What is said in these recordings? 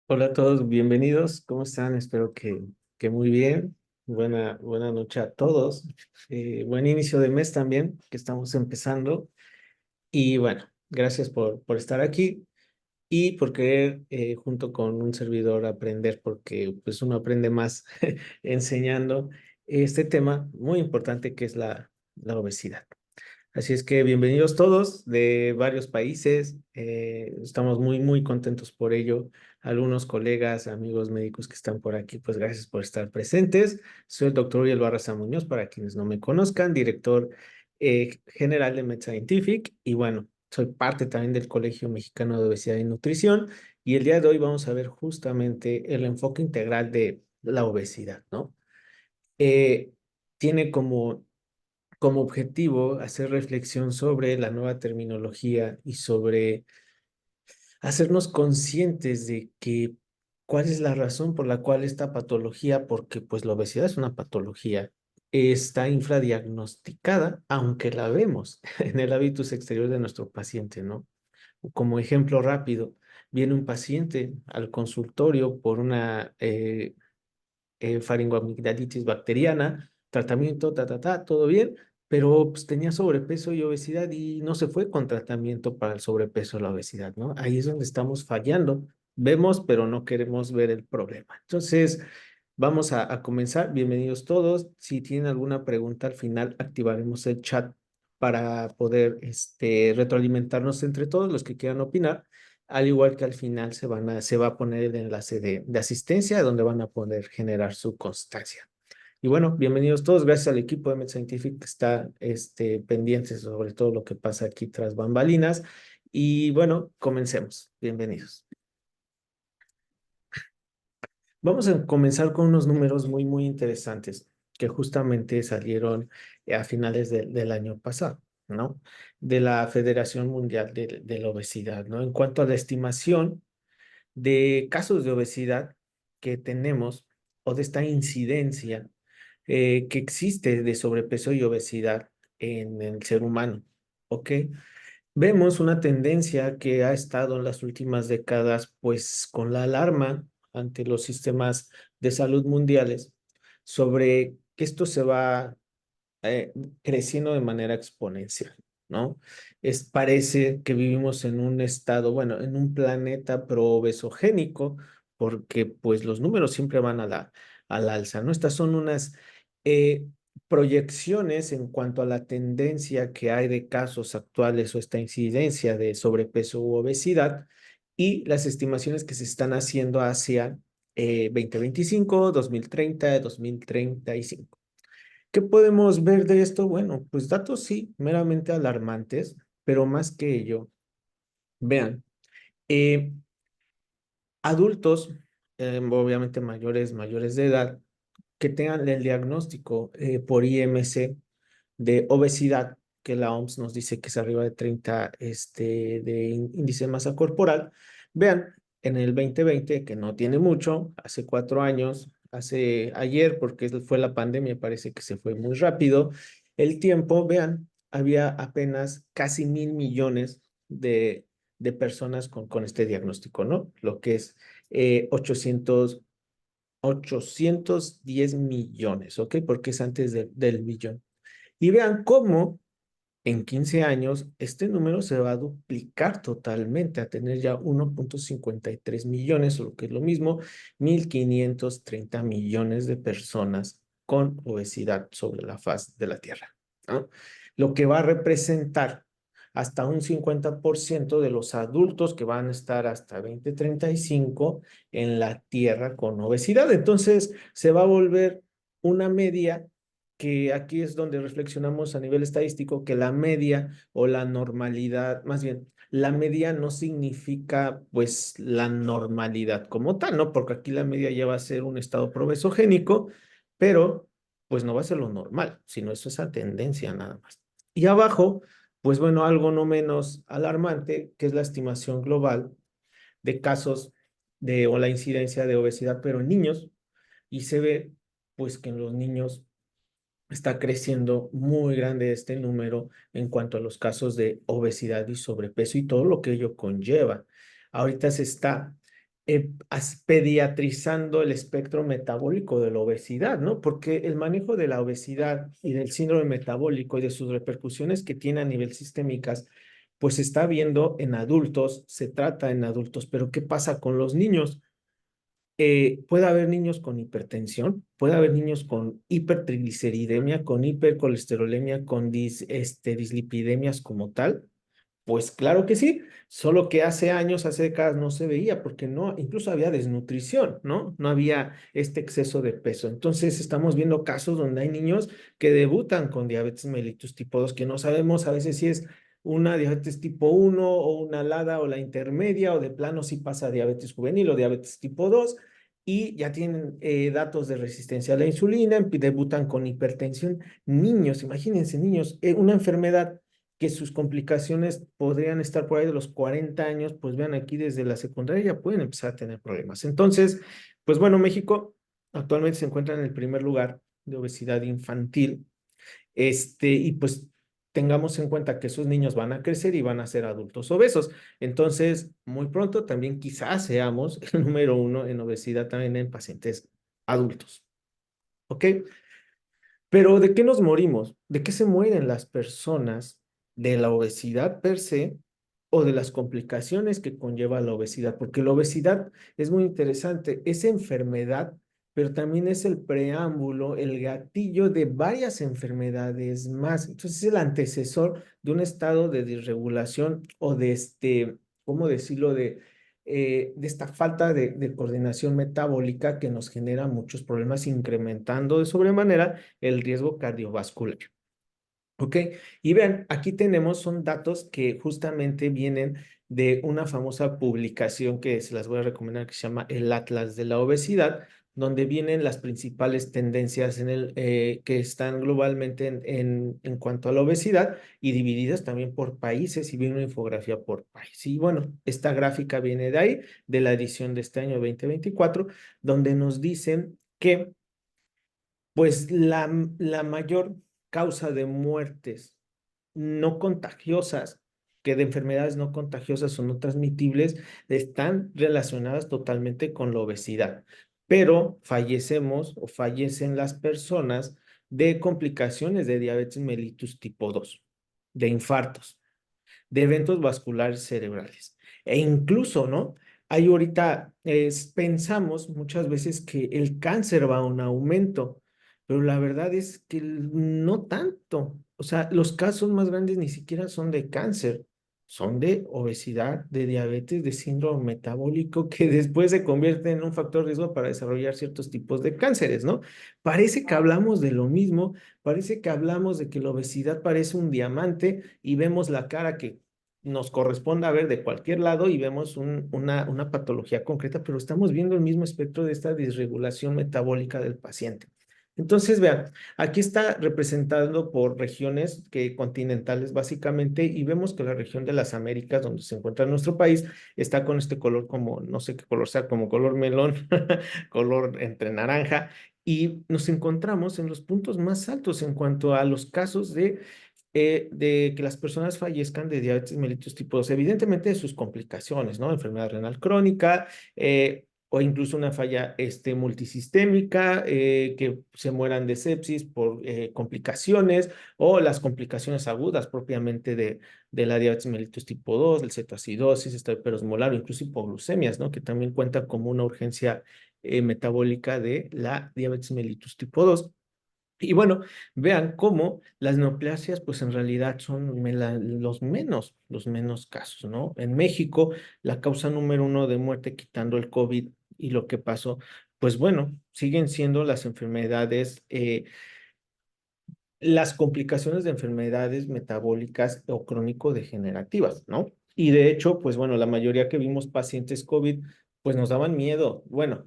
Hola a todos, bienvenidos. ¿Cómo están? Espero que muy bien. Buena noche a todos. Buen inicio de mes también, que estamos empezando. Y bueno, gracias por estar aquí y por querer, junto con un servidor, aprender, porque pues uno aprende más enseñando este tema muy importante que es la obesidad. Así es que bienvenidos todos de varios países. Estamos muy contentos por ello. Algunos colegas, amigos médicos que están por aquí, pues gracias por estar presentes. Soy el doctor Uriel Barraza Muñoz, para quienes no me conozcan, director general de MedScientific. Y bueno, soy parte también del Colegio Mexicano de Obesidad y Nutrición. Y el día de hoy vamos a ver justamente el enfoque integral de la obesidad, ¿no? Eh, Tiene como objetivo hacer reflexión sobre la nueva terminología y sobre hacernos conscientes de que cuál es la razón por la cual esta patología, porque pues la obesidad es una patología, está infradiagnosticada, aunque la vemos en el hábitus exterior de nuestro paciente, ¿no? Como ejemplo rápido, viene un paciente al consultorio por una faringoamigdalitis bacteriana, tratamiento, todo bien, pero pues, tenía sobrepeso y obesidad y no se fue con tratamiento para el sobrepeso y la obesidad, ¿no? Ahí es donde estamos fallando. Vemos, pero no queremos ver el problema. Entonces, vamos a comenzar. Bienvenidos todos. Si tienen alguna pregunta al final, activaremos el chat para poder retroalimentarnos entre todos los que quieran opinar. Al igual que al final se va a poner el enlace de asistencia donde van a poder generar su constancia. Y bueno, bienvenidos todos. Gracias al equipo de MedScientific que está pendiente sobre todo lo que pasa aquí tras bambalinas. Y bueno, comencemos. Bienvenidos. Vamos a comenzar con unos números muy interesantes que justamente salieron a finales del año pasado, ¿no? De la Federación Mundial de la Obesidad, ¿no? En cuanto a la estimación de casos de obesidad que tenemos o de esta incidencia que existe de sobrepeso y obesidad en el ser humano, ¿ok? Vemos una tendencia que ha estado en las últimas décadas, pues con la alarma ante los sistemas de salud mundiales sobre que esto se va eh, creciendo de manera exponencial, ¿no? Parece que vivimos en un estado, bueno, en un planeta pro-obesogénico, porque pues los números siempre van al alza, ¿no? Estas son unas eh, proyecciones en cuanto a la tendencia que hay de casos actuales o esta incidencia de sobrepeso u obesidad y las estimaciones que se están haciendo hacia 2025, 2030, 2035. ¿Qué podemos ver de esto? Bueno, pues datos sí, meramente alarmantes, pero más que ello, vean, eh, adultos, obviamente mayores de edad, que tengan el diagnóstico por IMC de obesidad, que la OMS nos dice que es arriba de 30 de índice de masa corporal. Vean, en el 2020, que no tiene mucho, hace 4 años, hace ayer, porque fue la pandemia, parece que se fue muy rápido, el tiempo, vean, había apenas casi 1.000 millones de personas con este diagnóstico, ¿no? Lo que es 810 millones, ¿ok? Porque es antes del billón. Y vean cómo en 15 años este número se va a duplicar totalmente, a tener ya 1,53 millones, o lo que es lo mismo, 1.530 millones de personas con obesidad sobre la faz de la Tierra, ¿no? Lo que va a representar hasta un 50% de los adultos que van a estar hasta 2035 en la Tierra con obesidad. Entonces, se va a volver una media que aquí es donde reflexionamos a nivel estadístico que la media o la normalidad, más bien, la media no significa pues la normalidad como tal, ¿no? Porque aquí la media ya va a ser un estado progresogénico, pero pues no va a ser lo normal, sino eso es esa tendencia nada más. Y abajo, pues bueno, algo no menos alarmante, que es la estimación global de casos o la incidencia de obesidad, pero en niños, y se ve pues que en los niños está creciendo muy grande este número en cuanto a los casos de obesidad y sobrepeso y todo lo que ello conlleva. Ahorita se está pediatrizando el espectro metabólico de la obesidad, ¿no? Porque el manejo de la obesidad y del síndrome metabólico y de sus repercusiones que tiene a nivel sistémicas, pues se está viendo en adultos, se trata en adultos, pero ¿qué pasa con los niños? Puede haber niños con hipertensión, puede haber niños con hipertrigliceridemia, con hipercolesterolemia, con dislipidemias como tal. Pues claro que sí, solo que hace años, hace décadas no se veía porque no, incluso había desnutrición, ¿no? No había este exceso de peso. Entonces estamos viendo casos donde hay niños que debutan con diabetes mellitus tipo 2 que no sabemos a veces si es una diabetes tipo 1 o una LADA o la intermedia o de plano si pasa a diabetes juvenil o diabetes tipo 2 y ya tienen datos de resistencia a la insulina, debutan con hipertensión. Niños, imagínense, niños, una enfermedad que sus complicaciones podrían estar por ahí de los 40 años, pues vean aquí desde la secundaria ya pueden empezar a tener problemas. Entonces, pues bueno, México actualmente se encuentra en el primer lugar de obesidad infantil, y pues tengamos en cuenta que esos niños van a crecer y van a ser adultos obesos. Entonces, muy pronto también quizás seamos el número uno en obesidad también en pacientes adultos. ¿Ok? Pero ¿de qué nos morimos? ¿De qué se mueren las personas? ¿De la obesidad per se o de las complicaciones que conlleva la obesidad? Porque la obesidad es muy interesante, es enfermedad, pero también es el preámbulo, el gatillo de varias enfermedades más. Entonces es el antecesor de un estado de disregulación o de ¿cómo decirlo? De esta falta de coordinación metabólica que nos genera muchos problemas, incrementando de sobremanera el riesgo cardiovascular. ¿Ok? Y vean, aquí tenemos, son datos que justamente vienen de una famosa publicación que se las voy a recomendar que se llama el Atlas de la Obesidad, donde vienen las principales tendencias que están globalmente en cuanto a la obesidad y divididas también por países y viene una infografía por país. Y bueno, esta gráfica viene de ahí, de la edición de este año 2024, donde nos dicen que pues la mayor causa de muertes no contagiosas, que de enfermedades no contagiosas o no transmitibles, están relacionadas totalmente con la obesidad. Pero fallecemos o fallecen las personas de complicaciones de diabetes mellitus tipo 2, de infartos, de eventos vasculares cerebrales. E incluso, ¿no? Hay ahorita, pensamos muchas veces que el cáncer va a un aumento, pero la verdad es que no tanto. O sea, los casos más grandes ni siquiera son de cáncer, son de obesidad, de diabetes, de síndrome metabólico, que después se convierte en un factor de riesgo para desarrollar ciertos tipos de cánceres, ¿no? Parece que hablamos de lo mismo, parece que hablamos de que la obesidad parece un diamante y vemos la cara que nos corresponde ver de cualquier lado y vemos una patología concreta, pero estamos viendo el mismo espectro de esta disregulación metabólica del paciente. Entonces, vean, aquí está representado por regiones continentales básicamente y vemos que la región de las Américas, donde se encuentra nuestro país, está con este color como, no sé qué color sea, como color melón, color entre naranja, y nos encontramos en los puntos más altos en cuanto a los casos de que las personas fallezcan de diabetes mellitus tipo 2, evidentemente de sus complicaciones, ¿no? Enfermedad renal crónica, o incluso una falla multisistémica, que se mueran de sepsis por complicaciones, o las complicaciones agudas propiamente de la diabetes mellitus tipo 2, el cetoacidosis, hiperosmolar o incluso hipoglucemias, ¿no? Que también cuentan como una urgencia metabólica de la diabetes mellitus tipo 2. Y bueno, vean cómo las neoplasias, pues en realidad son los menos casos, ¿no? En México, la causa número uno de muerte, quitando el COVID y lo que pasó, pues bueno, siguen siendo las enfermedades, las complicaciones de enfermedades metabólicas o crónico-degenerativas, ¿no? Y de hecho, pues bueno, la mayoría que vimos pacientes COVID, pues nos daban miedo. Bueno,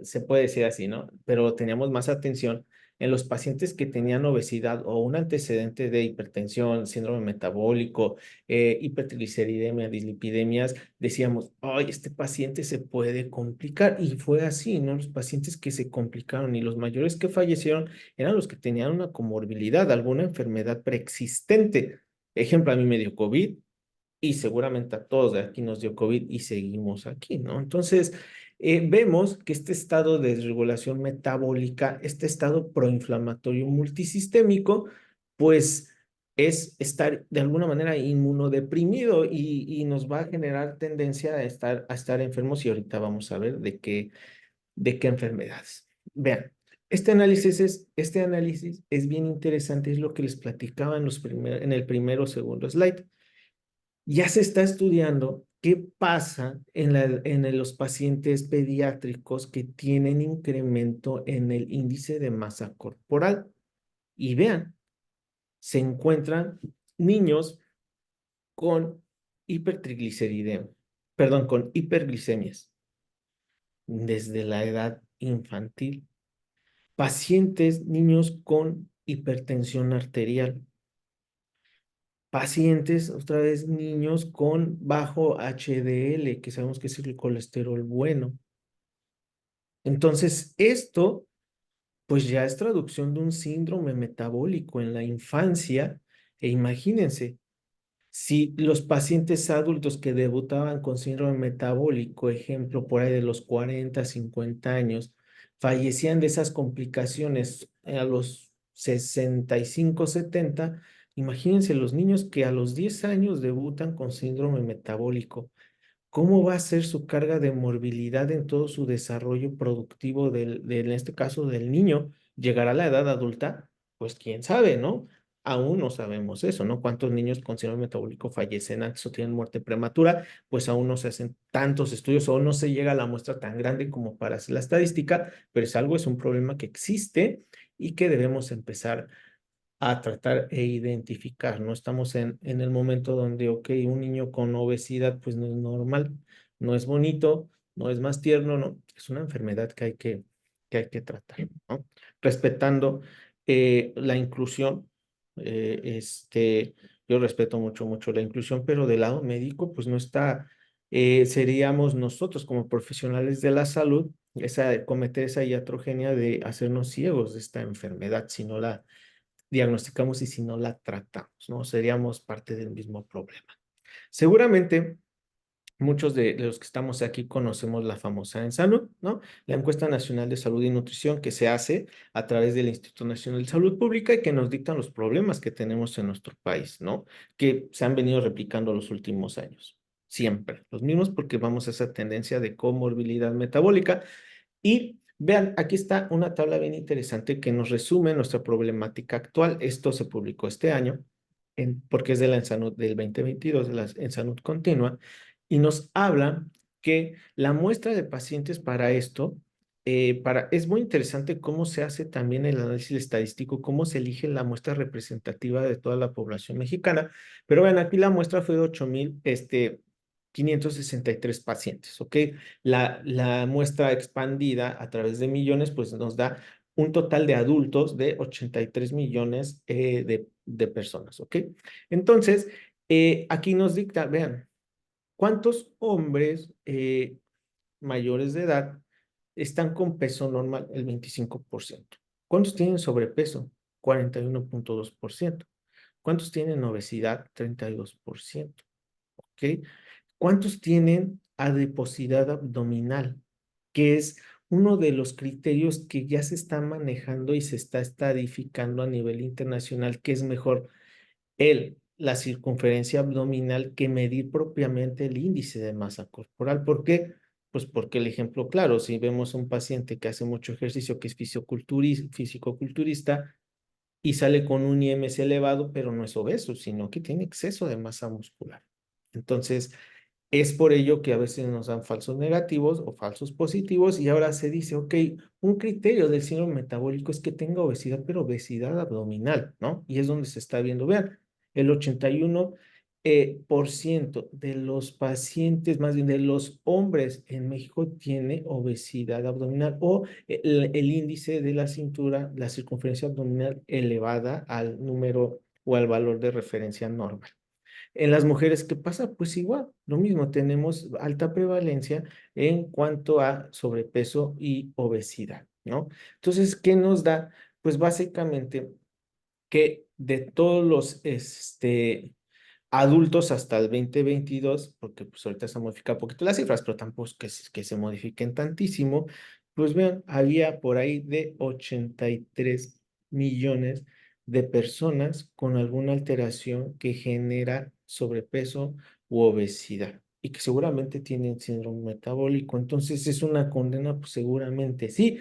se puede decir así, ¿no? Pero teníamos más atención en los pacientes que tenían obesidad o un antecedente de hipertensión, síndrome metabólico, hipertrigliceridemia, dislipidemias, decíamos, ay, este paciente se puede complicar. Y fue así, ¿no? Los pacientes que se complicaron y los mayores que fallecieron eran los que tenían una comorbilidad, alguna enfermedad preexistente. Ejemplo, a mí me dio COVID y seguramente a todos de aquí nos dio COVID y seguimos aquí, ¿no? Entonces, vemos que este estado de desregulación metabólica, este estado proinflamatorio multisistémico, pues es estar de alguna manera inmunodeprimido y nos va a generar tendencia a estar enfermos y ahorita vamos a ver de qué enfermedades. Vean, este análisis es bien interesante, es lo que les platicaba en el primero o segundo slide. Ya se está estudiando qué pasa en los pacientes pediátricos que tienen incremento en el índice de masa corporal. Y vean, se encuentran niños con hipertrigliceridemia, perdón, con hiperglicemias desde la edad infantil. Pacientes, niños con hipertensión arterial. Pacientes, otra vez, niños con bajo HDL, que sabemos que es el colesterol bueno. Entonces, esto, pues ya es traducción de un síndrome metabólico en la infancia. E imagínense, si los pacientes adultos que debutaban con síndrome metabólico, ejemplo, por ahí de los 40, 50 años, fallecían de esas complicaciones a los 65, 70, imagínense los niños que a los 10 años debutan con síndrome metabólico. ¿Cómo va a ser su carga de morbilidad en todo su desarrollo productivo en este caso del niño? ¿Llegará a la edad adulta? Pues quién sabe, ¿no? Aún no sabemos eso, ¿no? ¿Cuántos niños con síndrome metabólico fallecen antes o tienen muerte prematura? Pues aún no se hacen tantos estudios o no se llega a la muestra tan grande como para hacer la estadística, pero es un problema que existe y que debemos empezar a tratar e identificar. No estamos en el momento donde, ok, un niño con obesidad pues no es normal, no es bonito, no es más tierno, no, es una enfermedad que hay que tratar, ¿no? Respetando la inclusión, yo respeto mucho, mucho la inclusión, pero del lado médico pues no está, seríamos nosotros como profesionales de la salud, cometer esa iatrogenia de hacernos ciegos de esta enfermedad, si no la diagnosticamos y si no la tratamos, ¿no? Seríamos parte del mismo problema. Seguramente muchos de los que estamos aquí conocemos la famosa ENSANUD, ¿no? La Encuesta Nacional de Salud y Nutrición que se hace a través del Instituto Nacional de Salud Pública y que nos dictan los problemas que tenemos en nuestro país, ¿no? Que se han venido replicando los últimos años. Siempre los mismos porque vamos a esa tendencia de comorbilidad metabólica y vean, aquí está una tabla bien interesante que nos resume nuestra problemática actual. Esto se publicó este año, porque es de la ENSANUD del 2022, de la ENSANUD continua, y nos habla que la muestra de pacientes para esto, es muy interesante cómo se hace también el análisis estadístico, cómo se elige la muestra representativa de toda la población mexicana. Pero vean, aquí la muestra fue de 8,000, 563 pacientes, ¿ok? La muestra expandida a través de millones, pues nos da un total de adultos de 83 millones de personas, ¿ok? Entonces, aquí nos dicta, vean, ¿cuántos hombres mayores de edad están con peso normal? El 25%. ¿Cuántos tienen sobrepeso? 41,2%. ¿Cuántos tienen obesidad? 32%. ¿Ok? ¿Cuántos tienen adiposidad abdominal? Que es uno de los criterios que ya se está manejando y se está estadificando a nivel internacional, que es mejor la circunferencia abdominal que medir propiamente el índice de masa corporal. ¿Por qué? Pues porque el ejemplo claro, si vemos un paciente que hace mucho ejercicio, que es fisicoculturista y sale con un IMC elevado, pero no es obeso, sino que tiene exceso de masa muscular. Entonces, es por ello que a veces nos dan falsos negativos o falsos positivos y ahora se dice, ok, un criterio del síndrome metabólico es que tenga obesidad, pero obesidad abdominal, ¿no? Y es donde se está viendo. Vean, el 81 por ciento de los pacientes, más bien de los hombres en México tiene obesidad abdominal o el índice de la cintura, la circunferencia abdominal elevada al número o al valor de referencia normal. En las mujeres, ¿qué pasa? Pues igual, lo mismo, tenemos alta prevalencia en cuanto a sobrepeso y obesidad, ¿no? Entonces, ¿qué nos da? Pues básicamente que de todos los adultos hasta el 2022, porque pues ahorita se han modificado un poquito las cifras, pero tampoco es que se modifiquen tantísimo, pues vean, había por ahí de 83 millones de personas con alguna alteración que genera sobrepeso u obesidad y que seguramente tienen síndrome metabólico. Entonces es una condena, pues seguramente sí.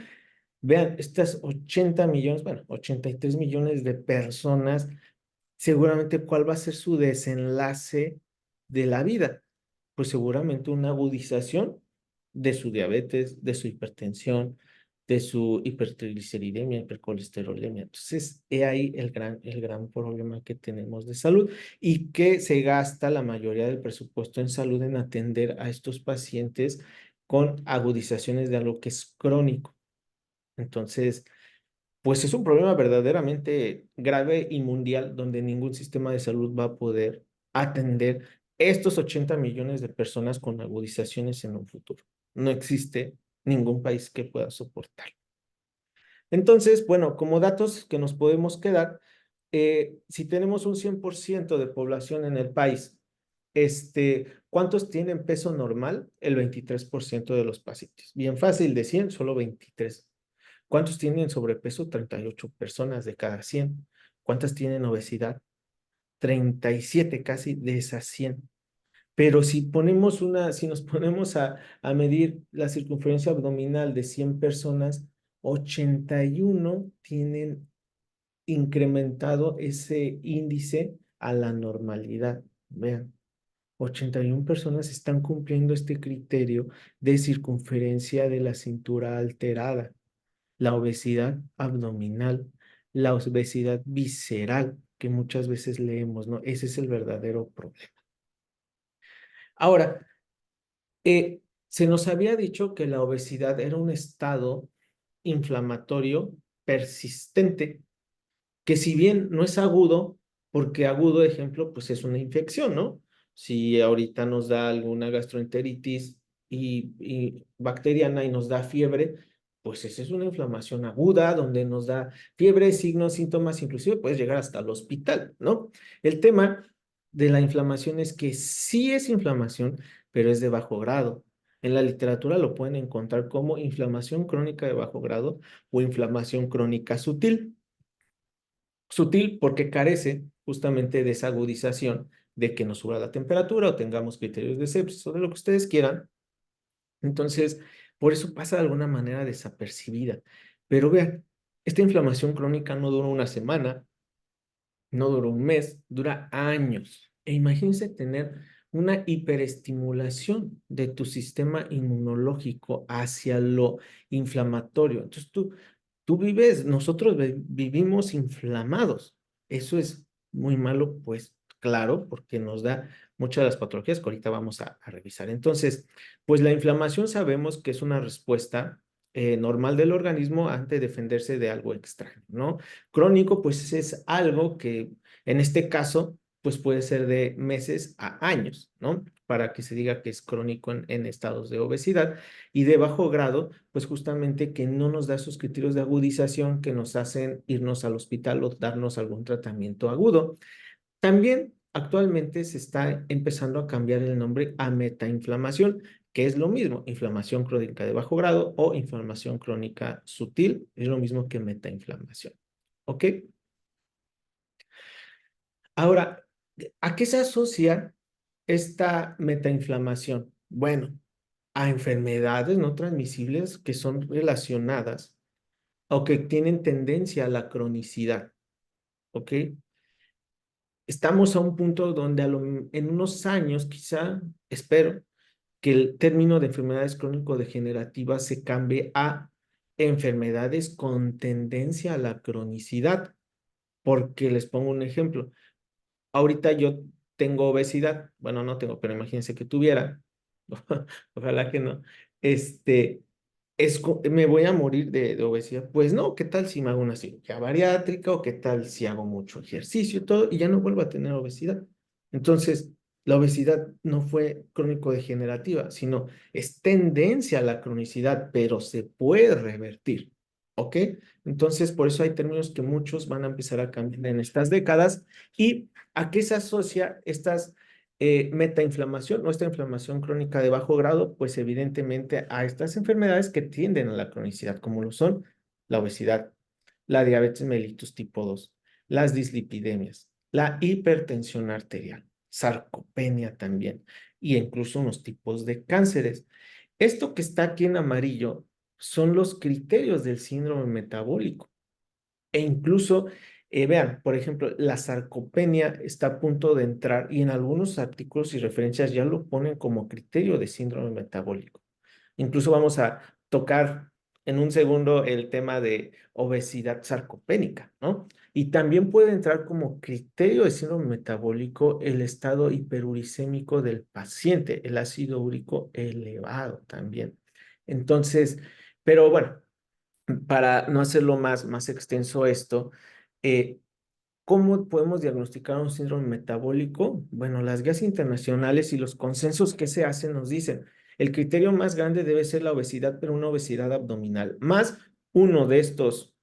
Vean, estas 80 millones, bueno, 83 millones de personas, seguramente cuál va a ser su desenlace de la vida. Pues seguramente una agudización de su diabetes, de su hipertensión, de su hipertrigliceridemia, hipercolesterolemia. Entonces, he ahí el gran problema que tenemos de salud y que se gasta la mayoría del presupuesto en salud en atender a estos pacientes con agudizaciones de algo que es crónico. Entonces, pues es un problema verdaderamente grave y mundial donde ningún sistema de salud va a poder atender estos 80 millones de personas con agudizaciones en un futuro. No existe ningún país que pueda soportar. Entonces, bueno, como datos que nos podemos quedar, si tenemos un 100% de población en el país, ¿cuántos tienen peso normal? El 23% de los pacientes. Bien fácil, de 100, solo 23. ¿Cuántos tienen sobrepeso? 38 personas de cada 100. ¿Cuántas tienen obesidad? 37 casi de esas 100. Pero si nos ponemos a medir la circunferencia abdominal de 100 personas, 81 tienen incrementado ese índice a la normalidad. Vean, 81 personas están cumpliendo este criterio de circunferencia de la cintura alterada. La obesidad abdominal, la obesidad visceral, que muchas veces leemos, ¿no? Ese es el verdadero problema. Ahora, se nos había dicho que la obesidad era un estado inflamatorio persistente, que si bien no es agudo, porque agudo, ejemplo, pues es una infección, ¿no? Si ahorita nos da alguna gastroenteritis y bacteriana y nos da fiebre, pues esa es una inflamación aguda donde nos da fiebre, signos, síntomas, inclusive puedes llegar hasta el hospital, ¿no? El tema de la inflamación es que sí es inflamación, pero es de bajo grado. En la literatura lo pueden encontrar como inflamación crónica de bajo grado o inflamación crónica sutil. Sutil porque carece justamente de esa agudización de que nos suba la temperatura o tengamos criterios de sepsis o de lo que ustedes quieran. Entonces, por eso pasa de alguna manera desapercibida. Pero vean, esta inflamación crónica no dura una semana, no dura un mes, dura años. E imagínense tener una hiperestimulación de tu sistema inmunológico hacia lo inflamatorio. Entonces tú vives, nosotros vivimos inflamados. Eso es muy malo, pues claro, porque nos da muchas de las patologías que ahorita vamos a revisar. Entonces, pues la inflamación sabemos que es una respuesta normal del organismo ante defenderse de algo extraño, ¿no? Crónico, pues es algo que en este caso, pues puede ser de meses a años, ¿no? Para que se diga que es crónico en estados de obesidad y de bajo grado, pues justamente que no nos da esos criterios de agudización que nos hacen irnos al hospital o darnos algún tratamiento agudo. También actualmente se está empezando a cambiar el nombre a metainflamación, que es lo mismo, inflamación crónica de bajo grado o inflamación crónica sutil, es lo mismo que metainflamación. ¿Ok? Ahora, ¿a qué se asocia esta metainflamación? Bueno, a enfermedades no transmisibles que son relacionadas o que tienen tendencia a la cronicidad, ¿ok? Estamos a un punto donde en unos años, quizá, espero, que el término de enfermedades crónico-degenerativas se cambie a enfermedades con tendencia a la cronicidad, porque les pongo un ejemplo. Ahorita yo tengo obesidad, bueno, no tengo, pero imagínense que tuviera, ojalá que no, este, me voy a morir de obesidad. Pues no, ¿qué tal si me hago una cirugía bariátrica o qué tal si hago mucho ejercicio y todo y ya no vuelvo a tener obesidad? Entonces, la obesidad no fue crónico-degenerativa, sino es tendencia a la cronicidad, pero se puede revertir. ¿Ok? Entonces, por eso hay términos que muchos van a empezar a cambiar en estas décadas. ¿Y a qué se asocia estas metainflamación o esta inflamación crónica de bajo grado? Pues evidentemente a estas enfermedades que tienden a la cronicidad, como lo son la obesidad, la diabetes mellitus tipo 2, las dislipidemias, la hipertensión arterial, sarcopenia también, y incluso unos tipos de cánceres. Esto que está aquí en amarillo son los criterios del síndrome metabólico. E incluso, vean, por ejemplo, la sarcopenia está a punto de entrar y en algunos artículos y referencias ya lo ponen como criterio de síndrome metabólico. Incluso vamos a tocar en un segundo el tema de obesidad sarcopénica, ¿no? Y también puede entrar como criterio de síndrome metabólico el estado hiperuricémico del paciente, el ácido úrico elevado también. Entonces, pero bueno, para no hacerlo más extenso esto, eh, ¿cómo podemos diagnosticar un síndrome metabólico? Bueno, las guías internacionales y los consensos que se hacen nos dicen, el criterio más grande debe ser la obesidad, pero una obesidad abdominal. Más uno de estos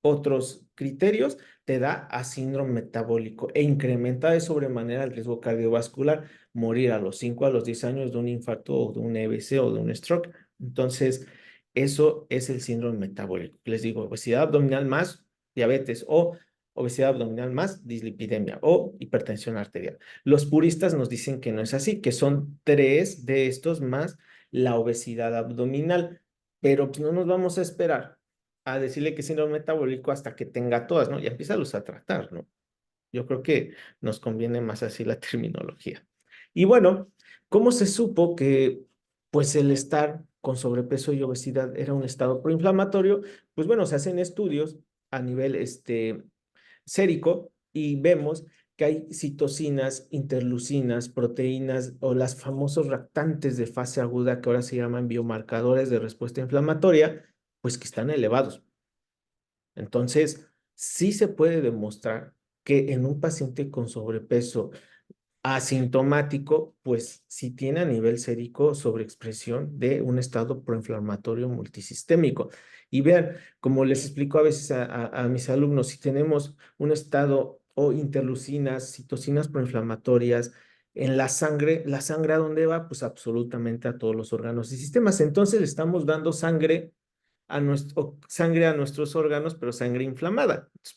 otros criterios te da a síndrome metabólico e incrementa de sobremanera el riesgo cardiovascular, morir a los 5 a los 10 años de un infarto o de un EBC o de un stroke. Entonces, eso es el síndrome metabólico. Les digo, obesidad abdominal más diabetes o obesidad abdominal más dislipidemia o hipertensión arterial. Los puristas nos dicen que no es así, que son tres de estos más la obesidad abdominal, pero pues no nos vamos a esperar a decirle que es síndrome metabólico hasta que tenga todas, ¿no? Ya empieza a tratar, ¿no? Yo creo que nos conviene más así la terminología. Y bueno, ¿cómo se supo que pues el estar con sobrepeso y obesidad era un estado proinflamatorio? Pues bueno, se hacen estudios a nivel sérico y vemos que hay citocinas, interleucinas, proteínas o las famosos reactantes de fase aguda que ahora se llaman biomarcadores de respuesta inflamatoria, pues que están elevados. Entonces, sí se puede demostrar que en un paciente con sobrepeso asintomático, pues sí tiene a nivel sérico sobreexpresión de un estado proinflamatorio multisistémico. Y vean, como les explico a veces a mis alumnos, si tenemos un estado o interleucinas, citocinas proinflamatorias en la sangre a dónde va, pues absolutamente a todos los órganos y sistemas. Entonces le estamos dando sangre a nuestros órganos, pero sangre inflamada. Entonces,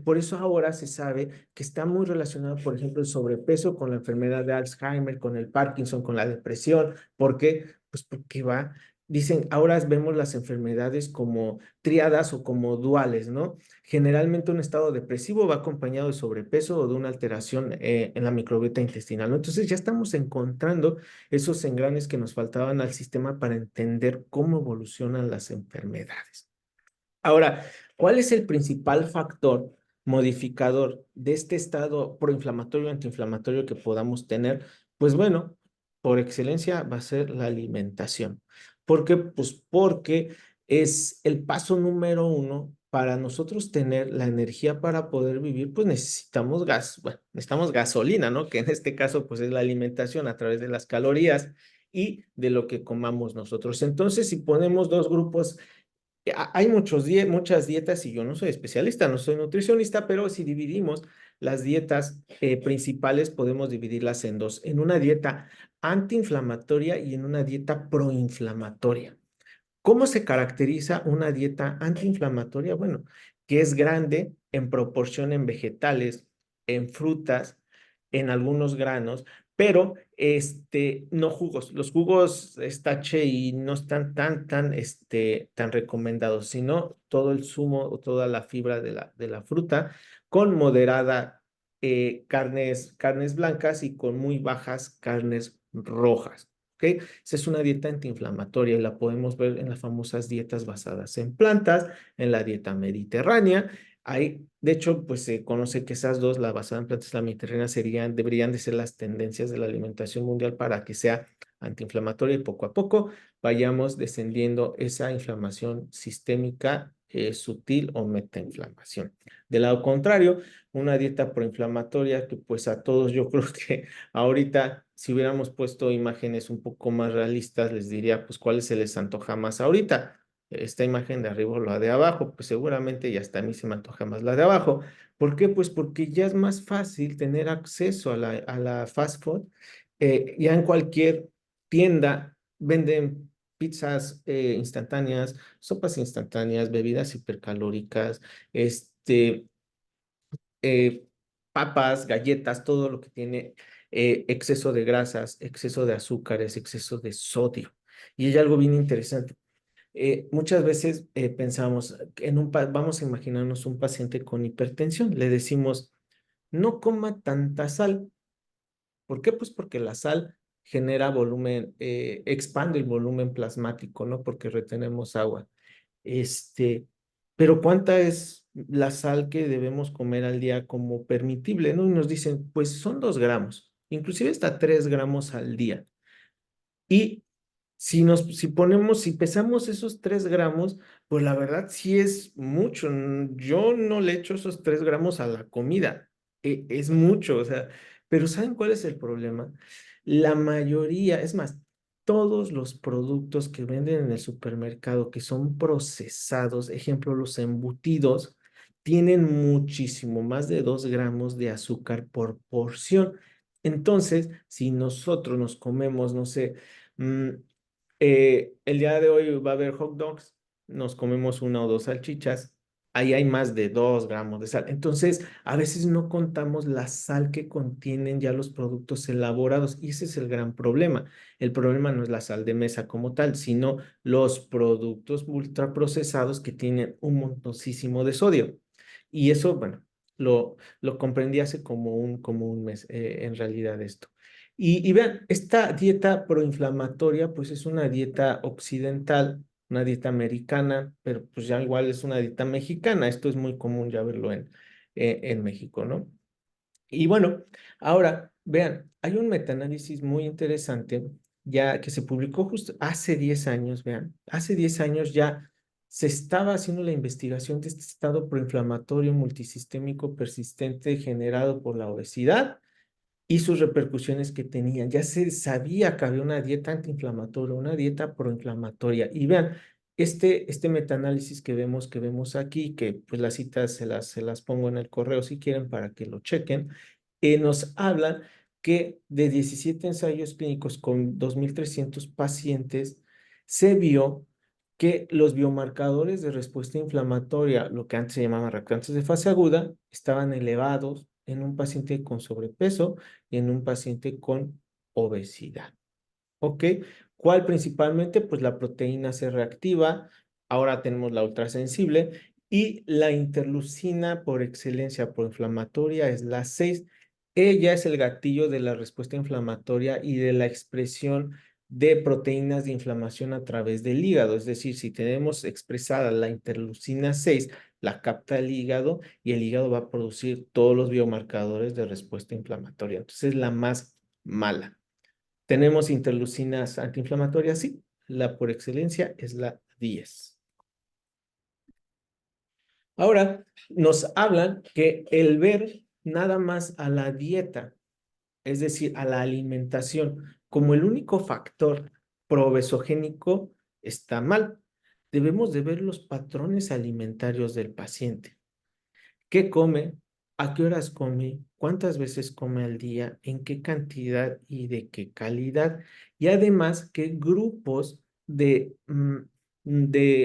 por eso ahora se sabe que está muy relacionado, por ejemplo, el sobrepeso con la enfermedad de Alzheimer, con el Parkinson, con la depresión. ¿Por qué? Pues porque dicen, ahora vemos las enfermedades como triadas o como duales, ¿no? Generalmente un estado depresivo va acompañado de sobrepeso o de una alteración en la microbiota intestinal, ¿no? Entonces ya estamos encontrando esos engranes que nos faltaban al sistema para entender cómo evolucionan las enfermedades. Ahora, ¿cuál es el principal factor modificador de este estado proinflamatorio o antiinflamatorio que podamos tener? Pues bueno, por excelencia va a ser la alimentación. ¿Por qué? Pues porque es el paso número uno para nosotros tener la energía para poder vivir, pues necesitamos gas, bueno, necesitamos gasolina, ¿no? Que en este caso, pues es la alimentación a través de las calorías y de lo que comamos nosotros. Entonces, si ponemos dos grupos hay muchas dietas y yo no soy especialista, no soy nutricionista, pero si dividimos las dietas principales, podemos dividirlas en dos, en una dieta antiinflamatoria y en una dieta proinflamatoria. ¿Cómo se caracteriza una dieta antiinflamatoria? Bueno, que es grande en proporción en vegetales, en frutas, en algunos granos, pero no jugos. Los jugos tache y no están tan recomendados, sino todo el zumo o toda la fibra de la fruta con moderada carnes blancas y con muy bajas carnes rojas. ¿Ok? Esa es una dieta antiinflamatoria y la podemos ver en las famosas dietas basadas en plantas, en la dieta mediterránea. De hecho, pues se conoce que esas dos, la basada en plantas y la mediterránea, deberían de ser las tendencias de la alimentación mundial para que sea antiinflamatoria y poco a poco vayamos descendiendo esa inflamación sistémica sutil o metainflamación. Del lado contrario, una dieta proinflamatoria que pues a todos yo creo que ahorita, si hubiéramos puesto imágenes un poco más realistas, les diría, pues, ¿cuáles se les antoja más ahorita? esta imagen de arriba o la de abajo, pues seguramente y hasta a mí se me antoja más la de abajo. ¿Por qué? Pues porque ya es más fácil tener acceso a la fast food. Ya en cualquier tienda venden pizzas instantáneas, sopas instantáneas, bebidas hipercalóricas, este, eh, papas, galletas, todo lo que tiene exceso de grasas, exceso de azúcares, exceso de sodio. Y hay algo bien interesante. Muchas veces pensamos vamos a imaginarnos un paciente con hipertensión. Le decimos, no coma tanta sal. ¿Por qué? Pues porque la sal genera volumen, expande el volumen plasmático, ¿no? Porque retenemos agua. Este, pero ¿cuánta es la sal que debemos comer al día como permitible, ¿no? Y nos dicen, pues son 2 gramos, inclusive hasta 3 gramos al día. Y si pesamos esos 3 gramos, pues la verdad sí es mucho. Yo no le echo esos 3 gramos a la comida. Es mucho, o sea, pero ¿saben cuál es el problema? La mayoría, es más, todos los productos que venden en el supermercado que son procesados, ejemplo, los embutidos, tienen muchísimo más de 2 gramos de azúcar por porción. Entonces, si nosotros nos comemos, no sé, mm, el día de hoy va a haber hot dogs, nos comemos 1 o 2 salchichas, ahí hay más de 2 gramos de sal. Entonces, a veces no contamos la sal que contienen ya los productos elaborados y ese es el gran problema. El problema no es la sal de mesa como tal, sino los productos ultraprocesados que tienen un montoncísimo de sodio. Y eso, bueno, lo comprendí hace como un mes, en realidad esto. Y vean, esta dieta proinflamatoria, pues es una dieta occidental, una dieta americana, pero pues ya igual es una dieta mexicana. Esto es muy común ya verlo en México, ¿no? Y bueno, ahora, vean, hay un metaanálisis muy interesante ya que se publicó justo hace 10 años, vean, hace 10 años ya se estaba haciendo la investigación de este estado proinflamatorio multisistémico persistente generado por la obesidad y sus repercusiones que tenían. Ya se sabía que había una dieta antiinflamatoria, una dieta proinflamatoria. Y vean, este metaanálisis que vemos aquí, que pues las citas se las pongo en el correo si quieren para que lo chequen, nos hablan que de 17 ensayos clínicos con 2.300 pacientes, se vio que los biomarcadores de respuesta inflamatoria, lo que antes se llamaban reactantes de fase aguda, estaban elevados en un paciente con sobrepeso y en un paciente con obesidad. ¿Ok? ¿Cuál principalmente? Pues la proteína C reactiva, ahora tenemos la ultrasensible y la interleucina por excelencia proinflamatoria es la 6. Ella es el gatillo de la respuesta inflamatoria y de la expresión de proteínas de inflamación a través del hígado. Es decir, si tenemos expresada la interleucina 6, la capta el hígado y el hígado va a producir todos los biomarcadores de respuesta inflamatoria. Entonces es la más mala. ¿Tenemos interleucinas antiinflamatorias? Sí, la por excelencia es la 10. Ahora, nos hablan que el ver nada más a la dieta, es decir, a la alimentación, como el único factor proobesogénico está mal. Debemos de ver los patrones alimentarios del paciente. ¿Qué come? ¿A qué horas come? ¿Cuántas veces come al día? ¿En qué cantidad y de qué calidad? Y además, ¿qué grupos de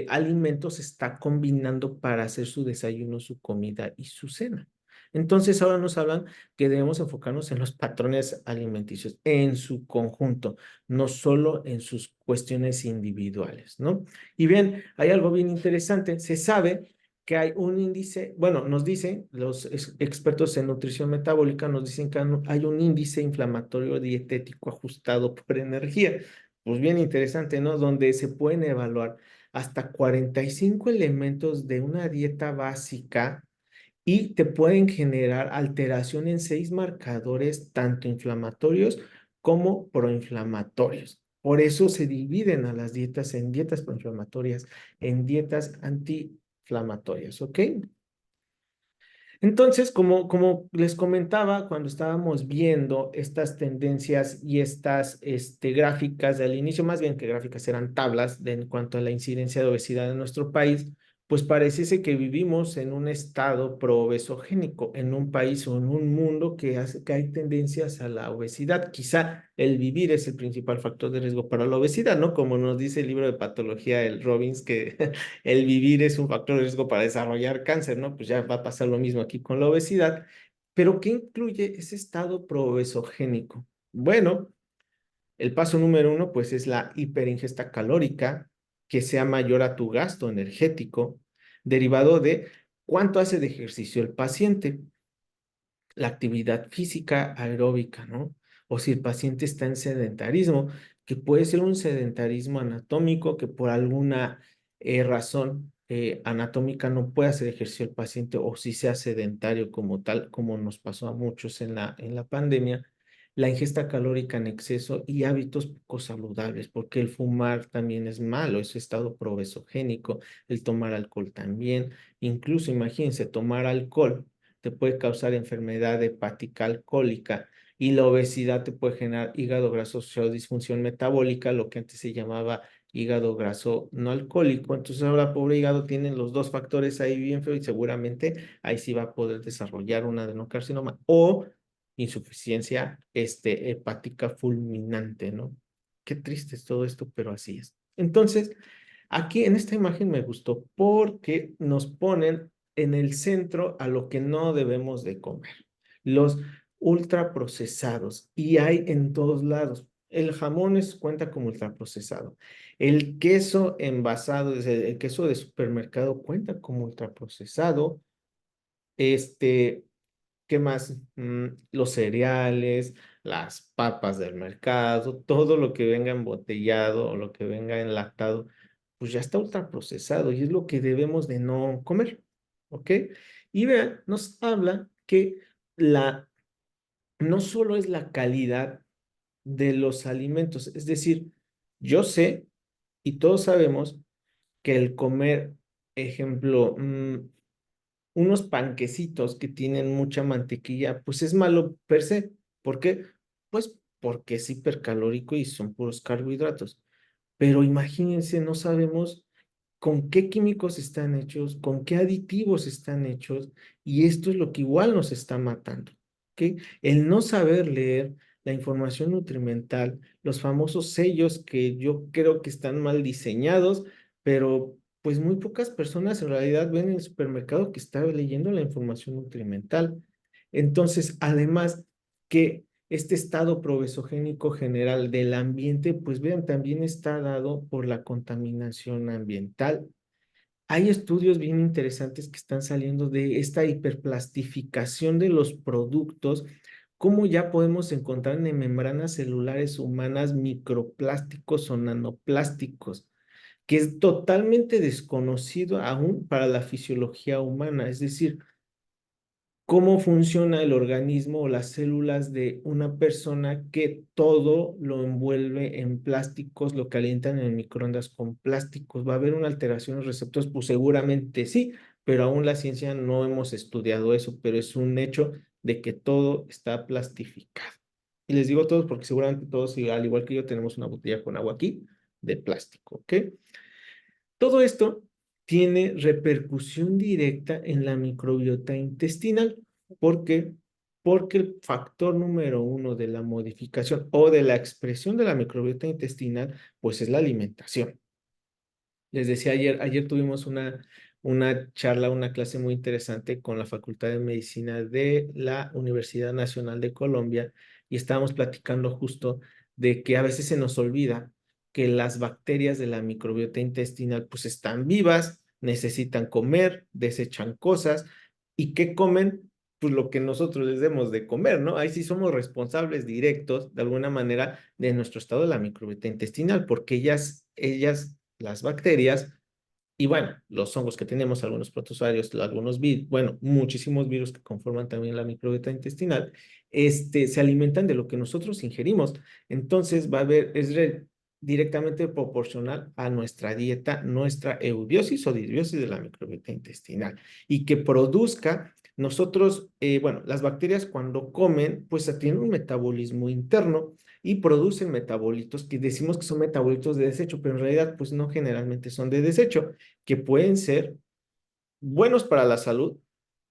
alimentos está combinando para hacer su desayuno, su comida y su cena? Entonces, ahora nos hablan que debemos enfocarnos en los patrones alimenticios en su conjunto, no solo en sus cuestiones individuales, ¿no? Y bien, hay algo bien interesante. Se sabe que hay un índice, bueno, nos dicen los expertos en nutrición metabólica, nos dicen que hay un índice inflamatorio dietético ajustado por energía. Pues bien interesante, ¿no? Donde se pueden evaluar hasta 45 elementos de una dieta básica y te pueden generar alteración en 6 marcadores, tanto inflamatorios como proinflamatorios. Por eso se dividen a las dietas en dietas proinflamatorias, en dietas antiinflamatorias, ¿ok? Entonces, como les comentaba, cuando estábamos viendo estas tendencias y estas gráficas del inicio, más bien que gráficas eran tablas en cuanto a la incidencia de obesidad en nuestro país, pues pareciese que vivimos en un estado pro-obesogénico, en un país o en un mundo que hace que hay tendencias a la obesidad. Quizá el vivir es el principal factor de riesgo para la obesidad, ¿no? Como nos dice el libro de patología, el Robbins, que el vivir es un factor de riesgo para desarrollar cáncer, ¿no? Pues ya va a pasar lo mismo aquí con la obesidad. Pero ¿qué incluye ese estado proobesogénico? Bueno, el paso número uno, pues es la hiperingesta calórica, que sea mayor a tu gasto energético, derivado de cuánto hace de ejercicio el paciente, la actividad física aeróbica, ¿no? O si el paciente está en sedentarismo, que puede ser un sedentarismo anatómico, que por alguna razón anatómica no puede hacer ejercicio el paciente, o si sea sedentario como tal, como nos pasó a muchos en la pandemia, la ingesta calórica en exceso y hábitos poco saludables, porque el fumar también es malo, es estado proobesogénico, el tomar alcohol también, incluso imagínense, tomar alcohol te puede causar enfermedad hepática alcohólica y la obesidad te puede generar hígado graso asociado a disfunción metabólica, lo que antes se llamaba hígado graso no alcohólico. Entonces ahora, pobre hígado, tiene los dos factores ahí bien feo y seguramente ahí sí va a poder desarrollar un adenocarcinoma o insuficiencia hepática fulminante, ¿no? Qué triste es todo esto, pero así es. Entonces, aquí en esta imagen me gustó porque nos ponen en el centro a lo que no debemos de comer. Los ultraprocesados, y hay en todos lados. El jamón cuenta como ultraprocesado. El queso envasado, es el queso de supermercado cuenta como ultraprocesado. Este, ¿Qué más? Los cereales, las papas del mercado, todo lo que venga embotellado o lo que venga enlatado, pues ya está ultraprocesado y es lo que debemos de no comer, ¿ok? Y vean, nos habla que no solo es la calidad de los alimentos, es decir, yo sé y todos sabemos que el comer, ejemplo, unos panquecitos que tienen mucha mantequilla, pues es malo per se. ¿Por qué? Pues porque es hipercalórico y son puros carbohidratos. Pero imagínense, no sabemos con qué químicos están hechos, con qué aditivos están hechos, y esto es lo que igual nos está matando, ¿ok? El no saber leer la información nutrimental, los famosos sellos que yo creo que están mal diseñados, pero pues muy pocas personas en realidad ven en el supermercado que está leyendo la información nutrimental. Entonces, además que este estado provesogénico general del ambiente, pues vean, también está dado por la contaminación ambiental. Hay estudios bien interesantes que están saliendo de esta hiperplastificación de los productos, cómo ya podemos encontrar en membranas celulares humanas microplásticos o nanoplásticos, que es totalmente desconocido aún para la fisiología humana. Es decir, cómo funciona el organismo o las células de una persona que todo lo envuelve en plásticos, lo calientan en microondas con plásticos. ¿Va a haber una alteración en los receptores? Pues seguramente sí, pero aún la ciencia no hemos estudiado eso, pero es un hecho de que todo está plastificado. Y les digo todos porque seguramente todos, al igual que yo, tenemos una botella con agua aquí de plástico, ¿ok? Todo esto tiene repercusión directa en la microbiota intestinal. ¿Por qué? Porque el factor número uno de la modificación o de la expresión de la microbiota intestinal, pues es la alimentación. Les decía ayer tuvimos una charla, una clase muy interesante con la Facultad de Medicina de la Universidad Nacional de Colombia y estábamos platicando justo de que a veces se nos olvida que las bacterias de la microbiota intestinal pues están vivas, necesitan comer, desechan cosas y ¿qué comen? Pues lo que nosotros les demos de comer, ¿no? Ahí sí somos responsables directos, de alguna manera, de nuestro estado de la microbiota intestinal, porque las bacterias, y bueno, los hongos que tenemos, algunos protozoarios, algunos virus, bueno, muchísimos virus que conforman también la microbiota intestinal, se alimentan de lo que nosotros ingerimos. Entonces va a haber, directamente proporcional a nuestra dieta, nuestra eubiosis o disbiosis de la microbiota intestinal y que produzca Nosotros, bueno, las bacterias cuando comen, pues tienen un metabolismo interno y producen metabolitos que decimos que son metabolitos de desecho, pero en realidad, pues no generalmente son de desecho, que pueden ser buenos para la salud,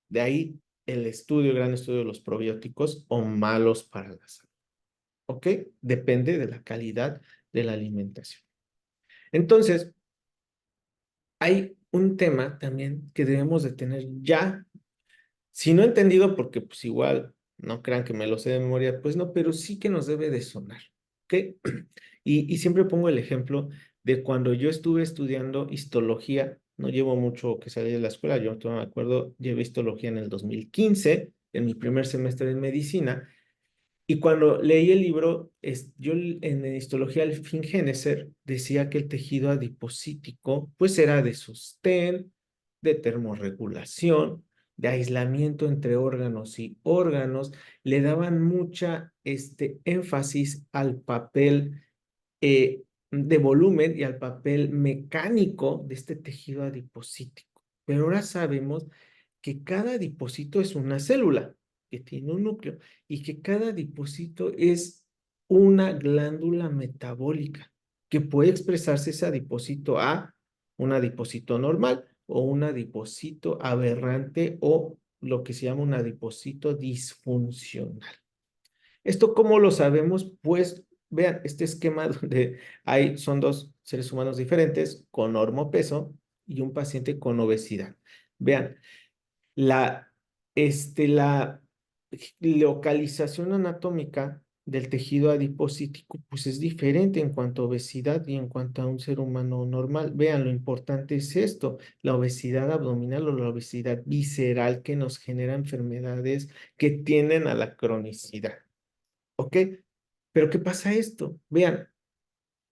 de ahí el gran estudio de los probióticos, o malos para la salud. ¿Ok? Depende de la calidad de la alimentación. Entonces, hay un tema también que debemos de tener ya, si no entendido, porque pues igual no crean que me lo sé de memoria, pues no, pero sí que nos debe de sonar. ¿Ok? Y siempre pongo el ejemplo de cuando yo estuve estudiando histología, no llevo mucho que salí de la escuela, yo no me acuerdo, llevé histología en el 2015, en mi primer semestre de medicina, y cuando leí el libro, yo en histología el Fingéneser decía que el tejido adipocítico pues era de sostén, de termorregulación, de aislamiento entre órganos y órganos, le daban mucha énfasis al papel de volumen y al papel mecánico de este tejido adipocítico. Pero ahora sabemos que cada adipocito es una célula que tiene un núcleo y que cada adipocito es una glándula metabólica que puede expresarse ese adipocito a un adipocito normal o un adipocito aberrante o lo que se llama un adipocito disfuncional. ¿Esto cómo lo sabemos? Pues vean, este esquema donde son dos seres humanos diferentes con normopeso y un paciente con obesidad. Vean, la, la localización anatómica del tejido adipocítico pues es diferente en cuanto a obesidad y en cuanto a un ser humano normal. Vean, lo importante es esto, la obesidad abdominal o la obesidad visceral que nos genera enfermedades que tienden a la cronicidad. ¿Ok? Pero ¿qué pasa esto? Vean,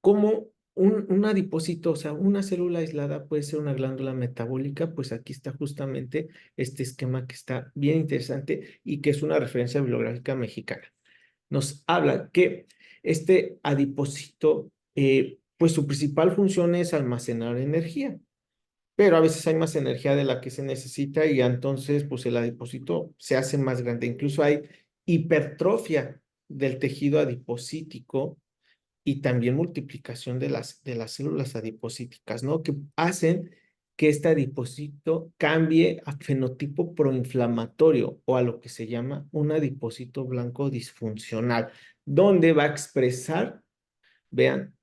cómo un adipocito, o sea, una célula aislada puede ser una glándula metabólica, pues aquí está justamente este esquema que está bien interesante y que es una referencia bibliográfica mexicana. Nos habla que este adipocito, pues su principal función es almacenar energía, pero a veces hay más energía de la que se necesita y entonces pues el adipocito se hace más grande. Incluso hay hipertrofia del tejido adipocítico y también multiplicación de las células adipocíticas, ¿no? Que hacen que este adipocito cambie a fenotipo proinflamatorio o a lo que se llama un adipocito blanco disfuncional, donde va a expresar, vean,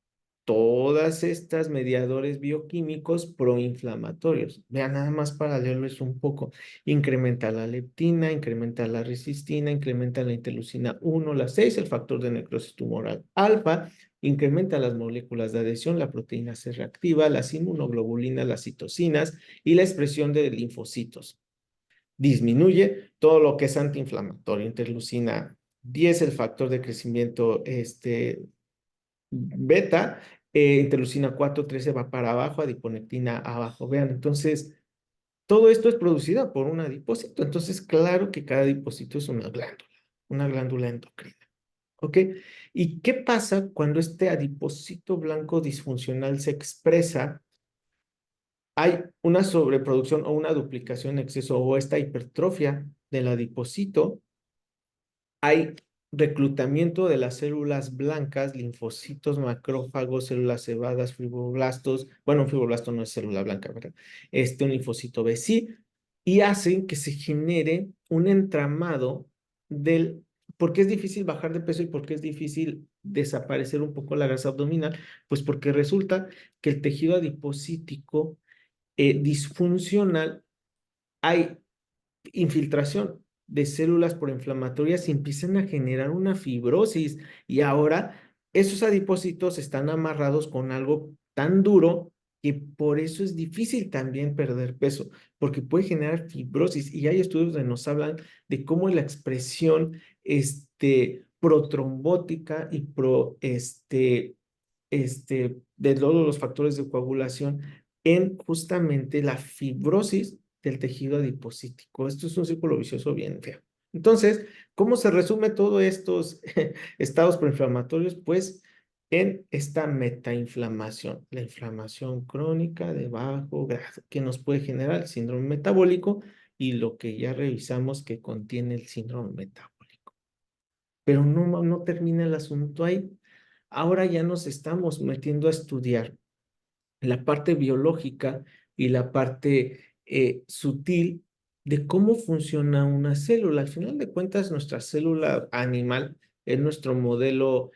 todas estas mediadores bioquímicos proinflamatorios. Vean nada más para leerles un poco. Incrementa la leptina, incrementa la resistina, incrementa la interleucina 1, la 6, el factor de necrosis tumoral alfa, incrementa las moléculas de adhesión, la proteína C reactiva, las inmunoglobulinas, las citocinas y la expresión de linfocitos. Disminuye todo lo que es antiinflamatorio, interleucina 10, el factor de crecimiento beta, interleucina 4, 13 va para abajo, adiponectina abajo. Vean, entonces, todo esto es producido por un adipocito. Entonces, claro que cada adipocito es una glándula endocrina. ¿Ok? ¿Y qué pasa cuando este adipocito blanco disfuncional se expresa? Hay una sobreproducción o una duplicación en exceso o esta hipertrofia del adipocito, hay reclutamiento de las células blancas, linfocitos, macrófagos, células cebadas, fibroblastos. Bueno, un fibroblasto no es célula blanca, ¿verdad? Un linfocito B sí, y hacen que se genere un entramado del. ¿Por qué es difícil bajar de peso y por qué es difícil desaparecer un poco la grasa abdominal? Pues porque resulta que el tejido adipocítico disfuncional, hay infiltración de células proinflamatorias y empiezan a generar una fibrosis y ahora esos adipocitos están amarrados con algo tan duro que por eso es difícil también perder peso, porque puede generar fibrosis y hay estudios donde nos hablan de cómo la expresión protrombótica y de todos los factores de coagulación en justamente la fibrosis del tejido adipocítico. Esto es un círculo vicioso bien feo. Entonces, ¿cómo se resume todos estos estados proinflamatorios? Pues en esta metainflamación, la inflamación crónica de bajo grado que nos puede generar el síndrome metabólico y lo que ya revisamos que contiene el síndrome metabólico. Pero no termina el asunto ahí. Ahora ya nos estamos metiendo a estudiar la parte biológica y la parte sutil de cómo funciona una célula. Al final de cuentas, nuestra célula animal es nuestro modelo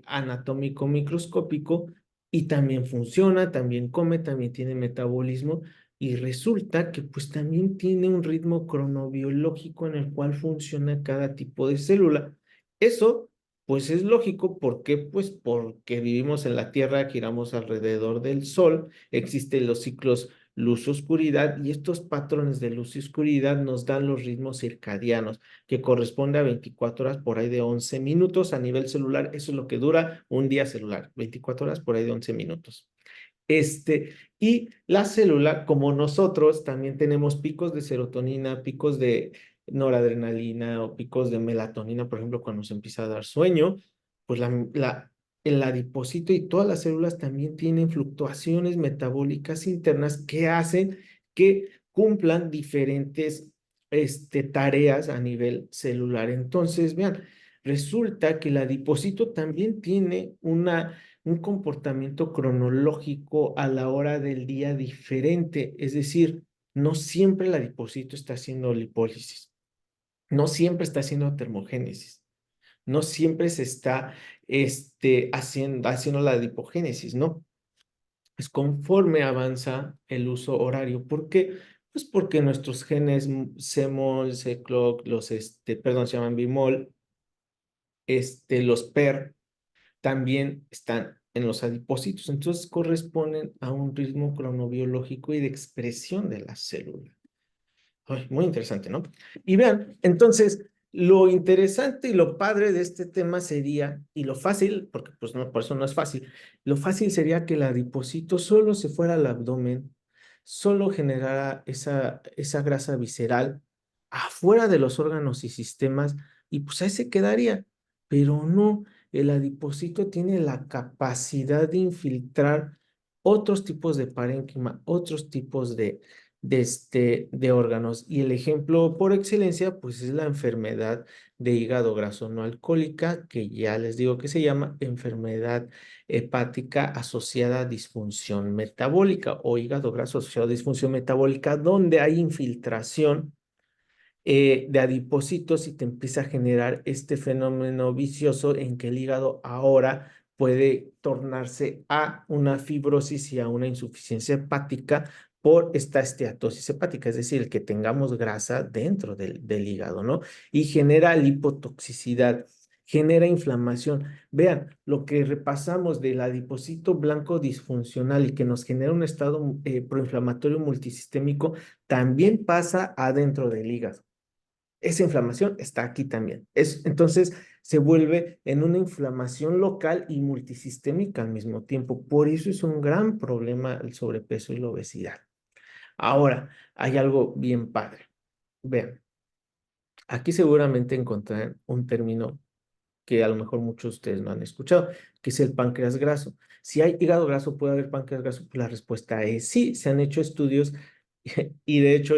anatómico microscópico y también funciona, también come, también tiene metabolismo y resulta que pues también tiene un ritmo cronobiológico en el cual funciona cada tipo de célula. Eso pues es lógico, ¿por qué? Pues porque vivimos en la Tierra, giramos alrededor del Sol, existen los ciclos luz-oscuridad y estos patrones de luz y oscuridad nos dan los ritmos circadianos, que corresponde a 24 horas por ahí de 11 minutos a nivel celular. Eso es lo que dura un día celular, 24 horas por ahí de 11 minutos. Y la célula, como nosotros, también tenemos picos de serotonina, picos de noradrenalina o picos de melatonina, por ejemplo, cuando se empieza a dar sueño, pues el adipocito y todas las células también tienen fluctuaciones metabólicas internas que hacen que cumplan diferentes tareas a nivel celular. Entonces, vean, resulta que el adipocito también tiene un comportamiento cronológico a la hora del día diferente, es decir, no siempre el adipocito está haciendo lipólisis, no siempre está haciendo termogénesis, no siempre se está haciendo la adipogénesis, ¿no? Es conforme avanza el uso horario. ¿Por qué? Pues porque nuestros genes CMOL, CCLOC, perdón, se llaman BIMOL, los PER, también están en los adipocitos, entonces corresponden a un ritmo cronobiológico y de expresión de la célula. Ay, muy interesante, ¿no? Y vean, entonces, lo interesante y lo padre de este tema sería, y lo fácil, porque pues no, por eso no es fácil, lo fácil sería que el adipocito solo se fuera al abdomen, solo generara esa grasa visceral afuera de los órganos y sistemas, y pues ahí se quedaría. Pero no, el adipocito tiene la capacidad de infiltrar otros tipos de parénquima, otros tipos de órganos. Y el ejemplo por excelencia, pues es la enfermedad de hígado graso no alcohólica, que ya les digo que se llama enfermedad hepática asociada a disfunción metabólica o hígado graso asociado a disfunción metabólica, donde hay infiltración de adipocitos y te empieza a generar este fenómeno vicioso en que el hígado ahora puede tornarse a una fibrosis y a una insuficiencia hepática por esta esteatosis hepática, es decir, el que tengamos grasa dentro del hígado, ¿no? Y genera lipotoxicidad, genera inflamación. Vean, lo que repasamos del adipocito blanco disfuncional y que nos genera un estado proinflamatorio multisistémico, también pasa adentro del hígado. Esa inflamación está aquí también. Entonces se vuelve en una inflamación local y multisistémica al mismo tiempo. Por eso es un gran problema el sobrepeso y la obesidad. Ahora, hay algo bien padre. Vean, aquí seguramente encontrarán un término que a lo mejor muchos de ustedes no han escuchado, que es el páncreas graso. Si hay hígado graso, ¿puede haber páncreas graso? Pues la respuesta es sí. Se han hecho estudios y de hecho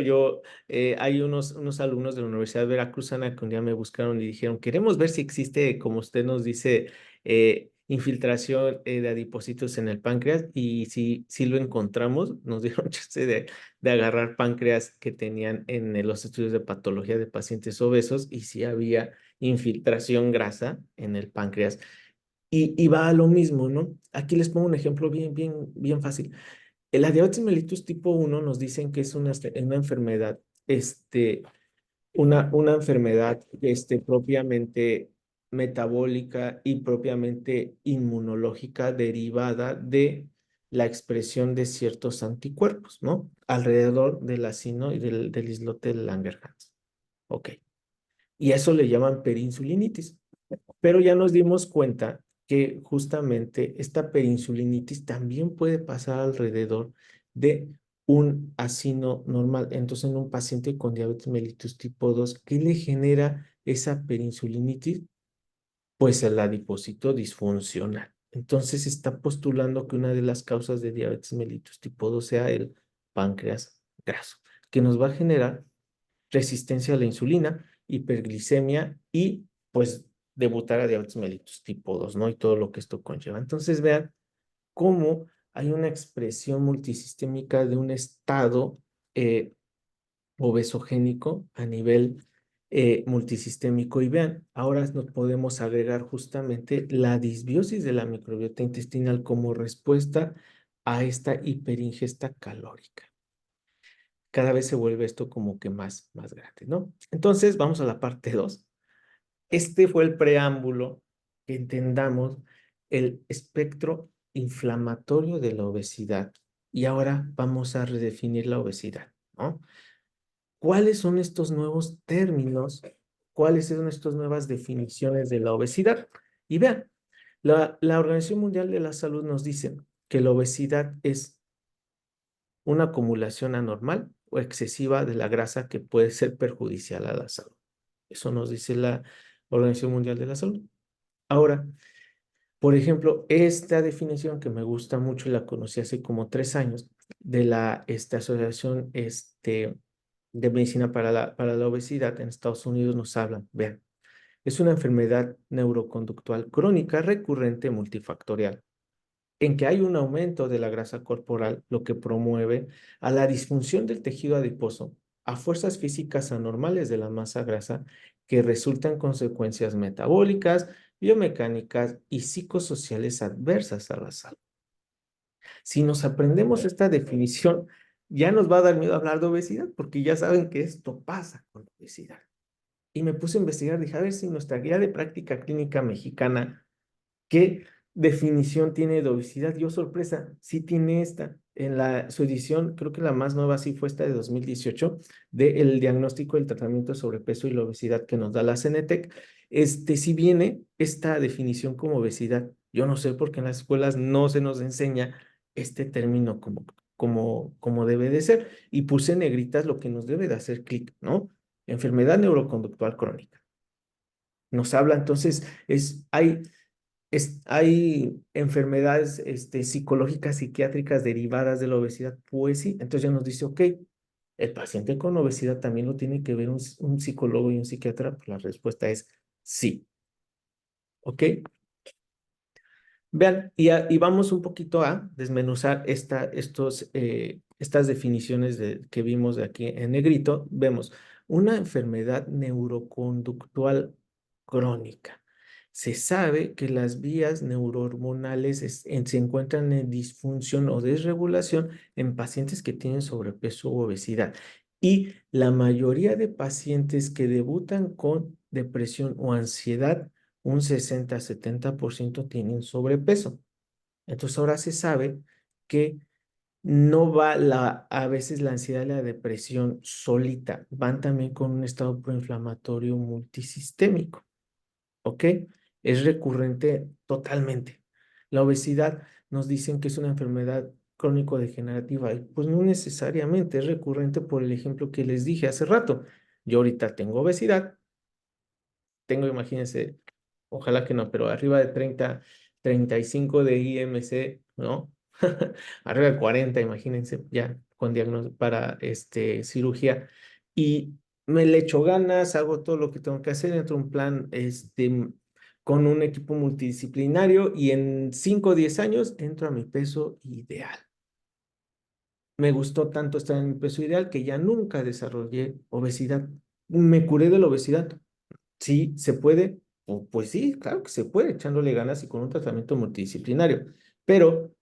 hay unos alumnos de la Universidad Veracruzana que un día me buscaron y dijeron, queremos ver si existe, como usted nos dice, infiltración de adipocitos en el páncreas y si lo encontramos, nos dieron chance de agarrar páncreas que tenían en los estudios de patología de pacientes obesos y si había infiltración grasa en el páncreas. Y va a lo mismo, ¿no? Aquí les pongo un ejemplo bien fácil. La diabetes mellitus tipo 1 nos dicen que es una enfermedad, una enfermedad propiamente metabólica y propiamente inmunológica derivada de la expresión de ciertos anticuerpos, ¿no? Alrededor del acino y del islote de Langerhans. Ok. Y a eso le llaman perinsulinitis. Pero ya nos dimos cuenta que justamente esta perinsulinitis también puede pasar alrededor de un acino normal. Entonces, en un paciente con diabetes mellitus tipo 2, ¿qué le genera esa perinsulinitis? Pues el adipocito disfuncional. Entonces, está postulando que una de las causas de diabetes mellitus tipo 2 sea el páncreas graso, que nos va a generar resistencia a la insulina, hiperglicemia y pues debutar a diabetes mellitus tipo 2, ¿no? Y todo lo que esto conlleva. Entonces vean cómo hay una expresión multisistémica de un estado obesogénico a nivel multisistémico. Y vean, ahora nos podemos agregar justamente la disbiosis de la microbiota intestinal como respuesta a esta hiperingesta calórica. Cada vez se vuelve esto como que más grande, ¿no? Entonces, vamos a la parte 2. Este fue el preámbulo que entendamos el espectro inflamatorio de la obesidad. Y ahora vamos a redefinir la obesidad, ¿no? ¿Cuáles son estos nuevos términos? ¿Cuáles son estas nuevas definiciones de la obesidad? Y vean, la Organización Mundial de la Salud nos dice que la obesidad es una acumulación anormal o excesiva de la grasa que puede ser perjudicial a la salud. Eso nos dice la Organización Mundial de la Salud. Ahora, por ejemplo, esta definición que me gusta mucho y la conocí hace como 3 años de la Asociación de Medicina para la Obesidad en Estados Unidos nos hablan. Vean, es una enfermedad neuroconductual crónica recurrente multifactorial en que hay un aumento de la grasa corporal, lo que promueve a la disfunción del tejido adiposo, a fuerzas físicas anormales de la masa grasa que resultan consecuencias metabólicas, biomecánicas y psicosociales adversas a la salud. Si nos aprendemos esta definición, ya nos va a dar miedo hablar de obesidad, porque ya saben que esto pasa con la obesidad. Y me puse a investigar, dije, a ver si nuestra guía de práctica clínica mexicana, ¿qué definición tiene de obesidad? Yo, sorpresa, sí tiene esta. Su edición, creo que la más nueva sí fue esta de 2018, del diagnóstico del tratamiento de sobrepeso y la obesidad que nos da la CENETEC. Sí viene esta definición como obesidad. Yo no sé por qué en las escuelas no se nos enseña este término como debe de ser. Y puse en negritas lo que nos debe de hacer clic, ¿no? Enfermedad neuroconductual crónica. Nos habla entonces, hay enfermedades psicológicas, psiquiátricas derivadas de la obesidad. Pues sí, entonces ya nos dice, ok, el paciente con obesidad también lo tiene que ver un psicólogo y un psiquiatra. Pues la respuesta es sí, ¿ok? Vean, y vamos un poquito a desmenuzar estas definiciones que vimos de aquí en negrito. Vemos una enfermedad neuroconductual crónica. Se sabe que las vías neurohormonales se encuentran en disfunción o desregulación en pacientes que tienen sobrepeso u obesidad. Y la mayoría de pacientes que debutan con depresión o ansiedad, un 60-70% tienen sobrepeso. Entonces ahora se sabe que no va a veces la ansiedad y la depresión solita, van también con un estado proinflamatorio multisistémico, ¿ok? Es recurrente totalmente. La obesidad nos dicen que es una enfermedad crónico-degenerativa, y pues no necesariamente es recurrente por el ejemplo que les dije hace rato. Yo ahorita tengo obesidad, tengo, imagínense, ojalá que no, pero arriba de 35 de IMC, ¿no? Arriba de 40, imagínense, ya con diagnóstico para cirugía. Y me le echo ganas, hago todo lo que tengo que hacer, entro en un plan con un equipo multidisciplinario y en 5 o 10 años entro a mi peso ideal. Me gustó tanto estar en mi peso ideal que ya nunca desarrollé obesidad. Me curé de la obesidad. Sí, se puede, pues sí, claro que se puede, echándole ganas y con un tratamiento multidisciplinario. Pero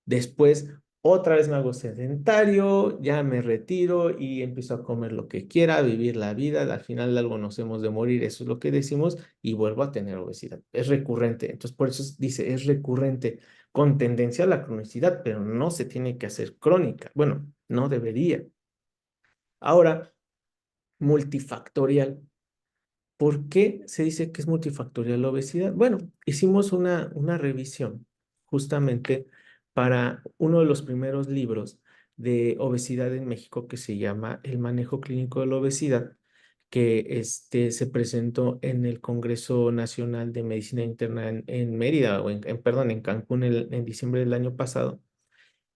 después, otra vez me hago sedentario, ya me retiro y empiezo a comer lo que quiera, a vivir la vida. Al final, algo nos hemos de morir, eso es lo que decimos, y vuelvo a tener obesidad. Es recurrente. Entonces, por eso dice, es recurrente, con tendencia a la cronicidad, pero no se tiene que hacer crónica. Bueno, no debería. Ahora, multifactorial. ¿Por qué se dice que es multifactorial la obesidad? Bueno, hicimos una revisión justamente para uno de los primeros libros de obesidad en México que se llama El manejo clínico de la obesidad, que se presentó en el Congreso Nacional de Medicina Interna en Mérida, perdón, en Cancún en diciembre del año pasado.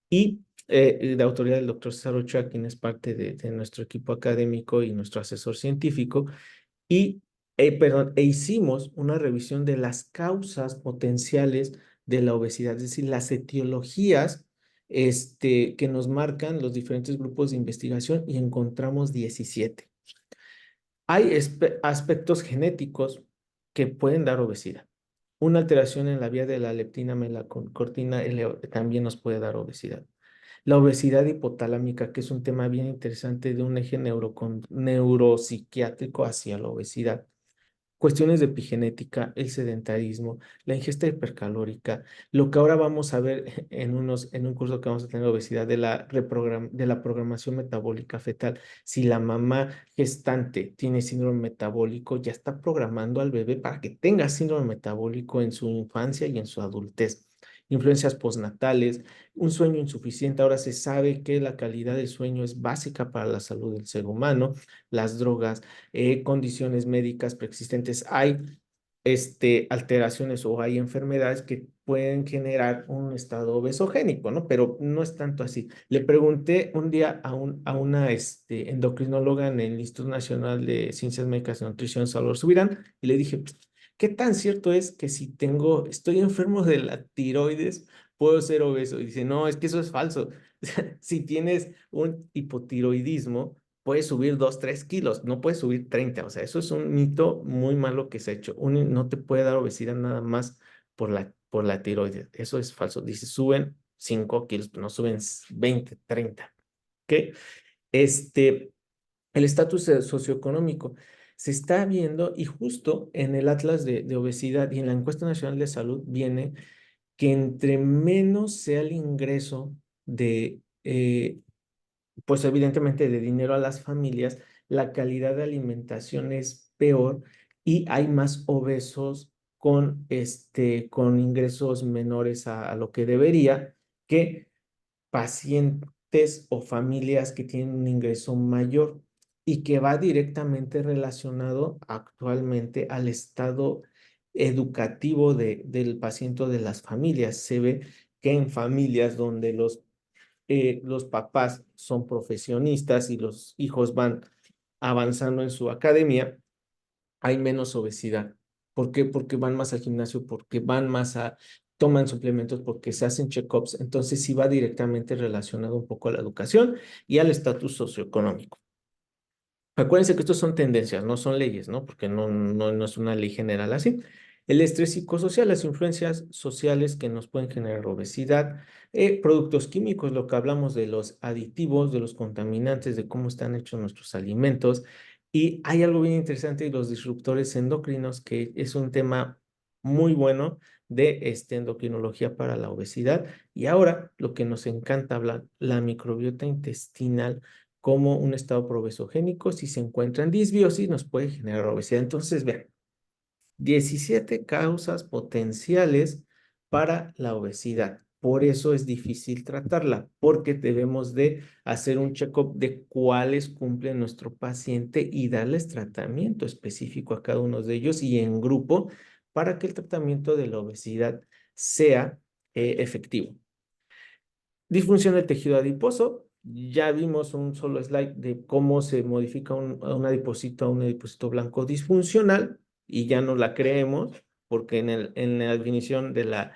Y de autoría del doctor César Ochoa, quien es parte de nuestro equipo académico y nuestro asesor científico, y, hicimos una revisión de las causas potenciales de la obesidad, es decir, las etiologías que nos marcan los diferentes grupos de investigación y encontramos 17. Hay aspectos genéticos que pueden dar obesidad. Una alteración en la vía de la leptina melaconcortina también nos puede dar obesidad. La obesidad hipotalámica, que es un tema bien interesante de un eje neuropsiquiátrico hacia la obesidad. Cuestiones de epigenética, el sedentarismo, la ingesta hipercalórica, lo que ahora vamos a ver en un curso que vamos a tener de obesidad de la programación metabólica fetal. Si la mamá gestante tiene síndrome metabólico, ya está programando al bebé para que tenga síndrome metabólico en su infancia y en su adultez. Influencias postnatales, un sueño insuficiente. Ahora se sabe que la calidad del sueño es básica para la salud del ser humano. Las drogas, condiciones médicas preexistentes. Hay alteraciones o hay enfermedades que pueden generar un estado obesogénico, ¿no? Pero no es tanto así. Le pregunté un día a una endocrinóloga en el Instituto Nacional de Ciencias Médicas y Nutrición, Salvador Subirán, y le dije, ¿qué tan cierto es que si estoy enfermo de la tiroides, puedo ser obeso? Y dice, no, es que eso es falso. Si tienes un hipotiroidismo, puedes subir 2 3 kilos, no puedes subir 30. O sea, eso es un mito muy malo que se ha hecho. No te puede dar obesidad nada más por la tiroides. Eso es falso. Dice, suben 5 kilos, pero no suben 20 30. ¿Ok? Este, el estatus socioeconómico se está viendo y justo en el Atlas de Obesidad y en la Encuesta Nacional de Salud viene que entre menos sea el ingreso pues evidentemente de dinero a las familias, la calidad de alimentación es peor y hay más obesos con ingresos menores a lo que debería que pacientes o familias que tienen un ingreso mayor y que va directamente relacionado actualmente al estado educativo del paciente o de las familias. Se ve que en familias donde los papás son profesionistas y los hijos van avanzando en su academia, hay menos obesidad. ¿Por qué? Porque van más al gimnasio, porque toman suplementos, porque se hacen check-ups. Entonces sí va directamente relacionado un poco a la educación y al estatus socioeconómico. Acuérdense que estos son tendencias, no son leyes, ¿no? Porque no es una ley general así. El estrés psicosocial, las influencias sociales que nos pueden generar obesidad, productos químicos, lo que hablamos de los aditivos, de los contaminantes, de cómo están hechos nuestros alimentos. Y hay algo bien interesante de los disruptores endocrinos, que es un tema muy bueno de endocrinología para la obesidad. Y ahora lo que nos encanta hablar, la microbiota intestinal como un estado probesogénico. Si se encuentra en disbiosis, nos puede generar obesidad. Entonces, vean, 17 causas potenciales para la obesidad. Por eso es difícil tratarla, porque debemos de hacer un check-up de cuáles cumple nuestro paciente y darles tratamiento específico a cada uno de ellos y en grupo para que el tratamiento de la obesidad sea efectivo. Disfunción del tejido adiposo. Ya vimos un solo slide de cómo se modifica un adipocito a un adipocito blanco disfuncional y ya no la creemos porque en la definición de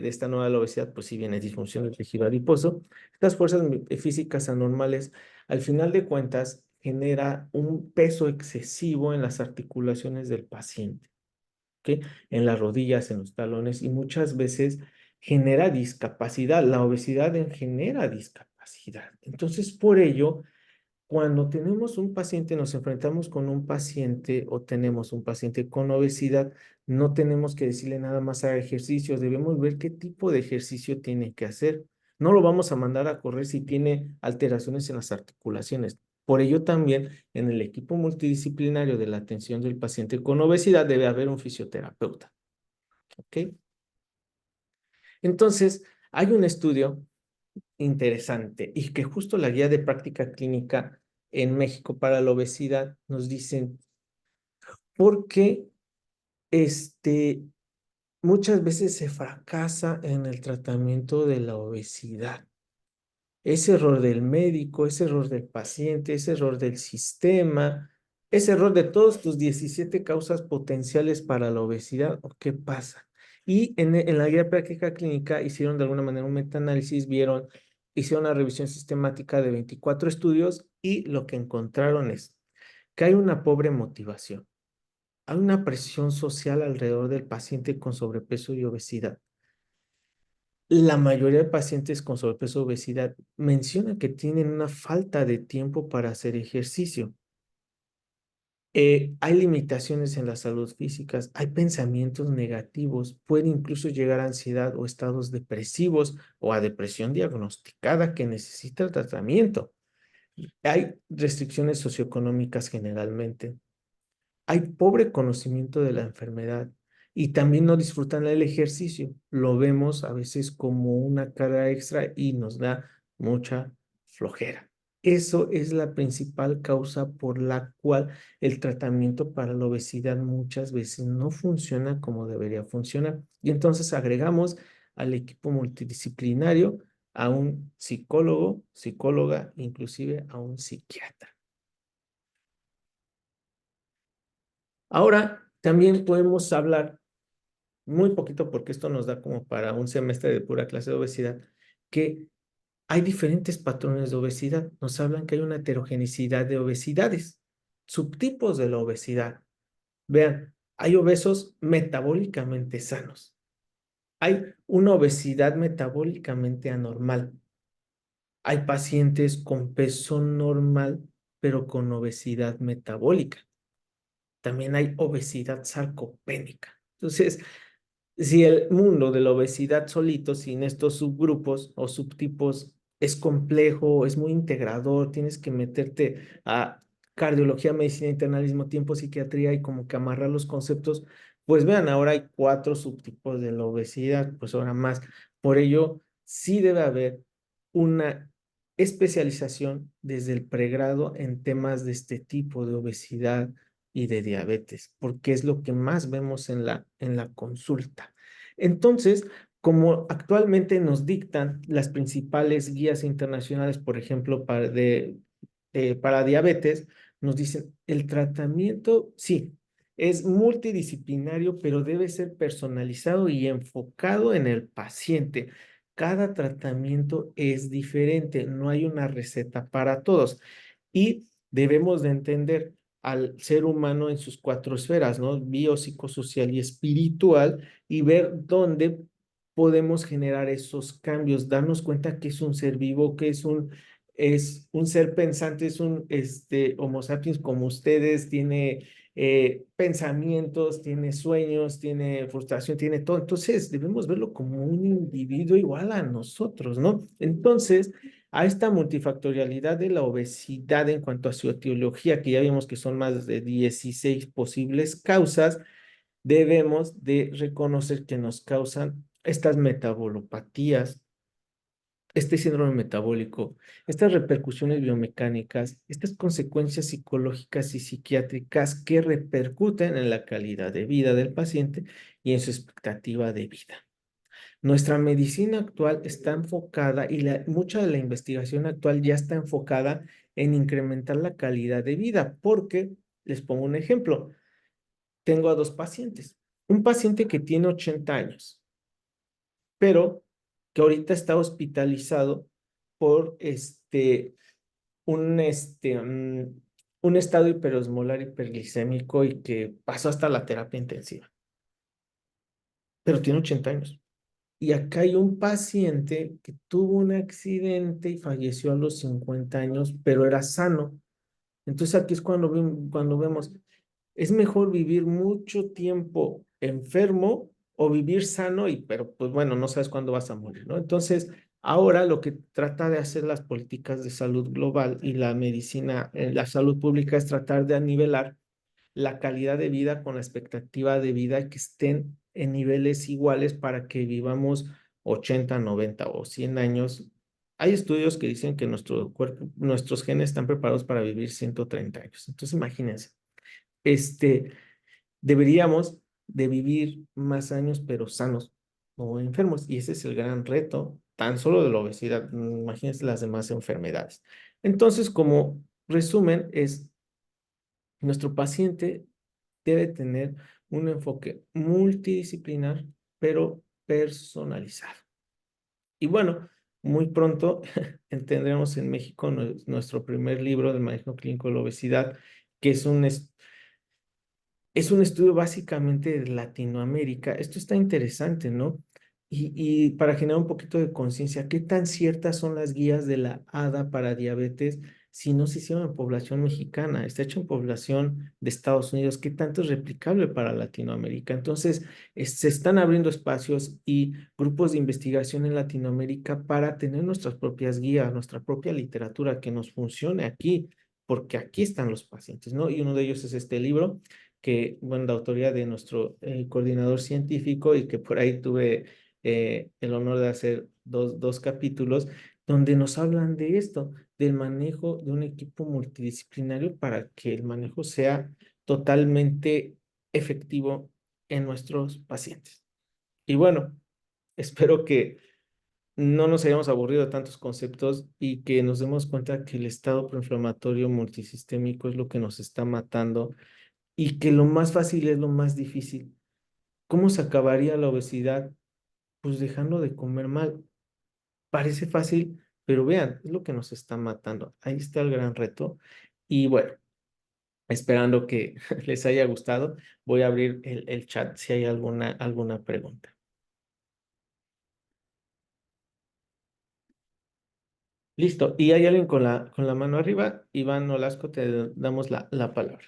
esta nueva la obesidad, pues sí viene disfunción del tejido adiposo. Estas fuerzas físicas anormales, al final de cuentas, genera un peso excesivo en las articulaciones del paciente. ¿Ok? En las rodillas, en los talones y muchas veces genera discapacidad. La obesidad genera discapacidad. Entonces, por ello, cuando tenemos un paciente, nos enfrentamos con un paciente o tenemos un paciente con obesidad, no tenemos que decirle nada más a ejercicios, debemos ver qué tipo de ejercicio tiene que hacer. No lo vamos a mandar a correr si tiene alteraciones en las articulaciones. Por ello también en el equipo multidisciplinario de la atención del paciente con obesidad debe haber un fisioterapeuta. ¿Ok? Entonces, hay un estudio interesante y que justo la guía de práctica clínica en México para la obesidad nos dicen por qué muchas veces se fracasa en el tratamiento de la obesidad. ese error del médico, ese error del paciente, ese error del sistema, ese error de todos tus 17 causas potenciales para la obesidad, ¿o qué pasa? Y en la guía práctica clínica hicieron de alguna manera un metaanálisis, hicieron una revisión sistemática de 24 estudios y lo que encontraron es que hay una pobre motivación, hay una presión social alrededor del paciente con sobrepeso y obesidad. La mayoría de pacientes con sobrepeso y obesidad mencionan que tienen una falta de tiempo para hacer ejercicio. Hay limitaciones en la salud físicas, hay pensamientos negativos, puede incluso llegar a ansiedad o estados depresivos o a depresión diagnosticada que necesita tratamiento. Hay restricciones socioeconómicas generalmente. Hay pobre conocimiento de la enfermedad y también no disfrutan el ejercicio. Lo vemos a veces como una carga extra y nos da mucha flojera. Eso es la principal causa por la cual el tratamiento para la obesidad muchas veces no funciona como debería funcionar. Y entonces agregamos al equipo multidisciplinario a un psicólogo, psicóloga, inclusive a un psiquiatra. Ahora también podemos hablar muy poquito, porque esto nos da como para un semestre de pura clase de obesidad, que hay diferentes patrones de obesidad. Nos hablan que hay una heterogeneidad de obesidades, subtipos de la obesidad. Vean, hay obesos metabólicamente sanos. Hay una obesidad metabólicamente anormal. Hay pacientes con peso normal, pero con obesidad metabólica. También hay obesidad sarcopénica. Entonces, si el mundo de la obesidad solito, sin estos subgrupos o subtipos, es complejo, es muy integrador, tienes que meterte a cardiología, medicina interna al mismo tiempo, psiquiatría y como que amarrar los conceptos, pues vean, ahora hay 4 subtipos de la obesidad, pues ahora más. Por ello, sí debe haber una especialización desde el pregrado en temas de este tipo de obesidad y de diabetes, porque es lo que más vemos en la consulta. Entonces, como actualmente nos dictan las principales guías internacionales, por ejemplo, para diabetes, nos dicen, el tratamiento, sí, es multidisciplinario, pero debe ser personalizado y enfocado en el paciente. Cada tratamiento es diferente, no hay una receta para todos. Y debemos de entender al ser humano en sus 4 esferas, ¿no? Bio, psicosocial y espiritual, y ver dónde podemos generar esos cambios, darnos cuenta que es un ser vivo, que es un ser pensante, es un Homo sapiens como ustedes, tiene pensamientos, tiene sueños, tiene frustración, tiene todo. Entonces, debemos verlo como un individuo igual a nosotros, ¿no? Entonces, a esta multifactorialidad de la obesidad en cuanto a su etiología, que ya vimos que son más de 16 posibles causas, debemos de reconocer que nos causan estas metabolopatías, este síndrome metabólico, estas repercusiones biomecánicas, estas consecuencias psicológicas y psiquiátricas que repercuten en la calidad de vida del paciente y en su expectativa de vida. Nuestra medicina actual está enfocada y mucha de la investigación actual ya está enfocada en incrementar la calidad de vida, porque les pongo un ejemplo. Tengo a 2 pacientes. Un paciente que tiene 80 años, pero que ahorita está hospitalizado por un, un estado hiperosmolar hiperglicémico y que pasó hasta la terapia intensiva, pero tiene 80 años. Y acá hay un paciente que tuvo un accidente y falleció a los 50 años, pero era sano. Entonces aquí es cuando vemos, es mejor vivir mucho tiempo enfermo o vivir sano pero pues bueno, no sabes cuándo vas a morir, ¿no? Entonces, ahora lo que trata de hacer las políticas de salud global y la medicina, la salud pública es tratar de nivelar la calidad de vida con la expectativa de vida que estén en niveles iguales para que vivamos 80, 90 o 100 años. Hay estudios que dicen que nuestro cuerpo, nuestros genes están preparados para vivir 130 años. Entonces, imagínense, este, deberíamos de vivir más años, pero sanos. o enfermos. Y ese es el gran reto, tan solo de la obesidad. Imagínense las demás enfermedades. Entonces, como resumen, es nuestro paciente debe tener un enfoque multidisciplinar, pero personalizado. Y bueno, muy pronto tendremos en México nuestro primer libro del manejo clínico de la obesidad, que es un estudio básicamente de Latinoamérica. Esto está interesante, ¿no? Y para generar un poquito de conciencia, ¿qué tan ciertas son las guías de la ADA para diabetes si no se hicieron en población mexicana? Está hecho en población de Estados Unidos. ¿Qué tanto es replicable para Latinoamérica? Entonces, se están abriendo espacios y grupos de investigación en Latinoamérica para tener nuestras propias guías, nuestra propia literatura que nos funcione aquí, porque aquí están los pacientes, ¿no? Y uno de ellos es este libro que, bueno, de autoría de nuestro coordinador científico y que por ahí tuve el honor de hacer dos capítulos donde nos hablan de esto, del manejo de un equipo multidisciplinario para que el manejo sea totalmente efectivo en nuestros pacientes. Y bueno, espero que no nos hayamos aburrido de tantos conceptos y que nos demos cuenta que el estado proinflamatorio multisistémico es lo que nos está matando y que lo más fácil es lo más difícil. ¿Cómo se acabaría la obesidad? Pues dejando de comer mal. Parece fácil, pero vean, es lo que nos está matando. Ahí está el gran reto. Y bueno, esperando que les haya gustado, voy a abrir el chat si hay alguna pregunta. Listo. Y hay alguien con la mano arriba. Iván Nolasco, te damos la palabra.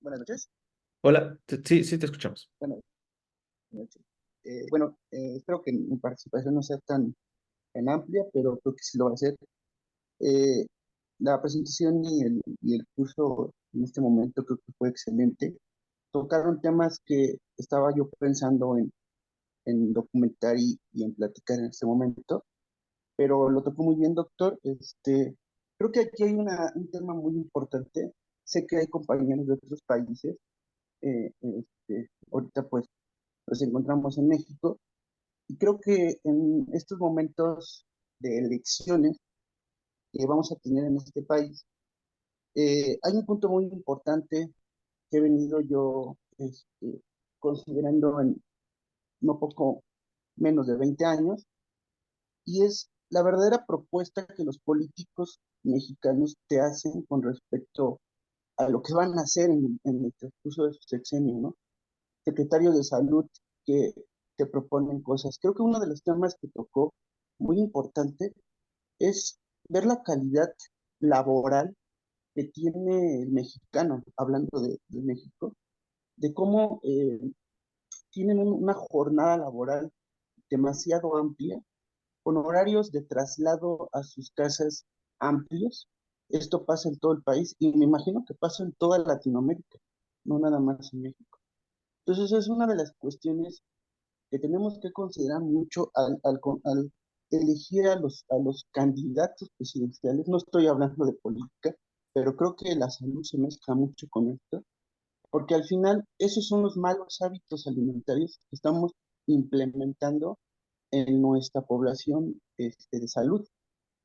Buenas noches. Hola, sí, sí te escuchamos. Buenas noches. Bueno, espero que mi participación no sea tan amplia, pero creo que sí lo va a ser. Eh, la presentación y el curso en este momento creo que fue excelente. Tocaron temas que estaba yo pensando en documentar y en platicar en este momento, pero lo tocó muy bien, doctor. Creo que aquí hay un tema muy importante. Sé que hay compañeros de otros países. Ahorita pues nos encontramos en México. Y creo que en estos momentos de elecciones que vamos a tener en este país, hay un punto muy importante que he venido yo considerando en no poco menos de 20 años, y es la verdadera propuesta que los políticos mexicanos te hacen con respecto a lo que van a hacer en el transcurso de su sexenio, ¿no? Secretarios de salud que te proponen cosas. Creo que uno de los temas que tocó muy importante es ver la calidad laboral que tiene el mexicano, hablando de México, de cómo tienen una jornada laboral demasiado amplia, con horarios de traslado a sus casas amplios. Esto pasa en todo el país y me imagino que pasa en toda Latinoamérica, no nada más en México. Entonces es una de las cuestiones que tenemos que considerar mucho al elegir a los candidatos presidenciales. No estoy hablando de política, pero creo que la salud se mezcla mucho con esto, porque al final esos son los malos hábitos alimentarios que estamos implementando en nuestra población de salud.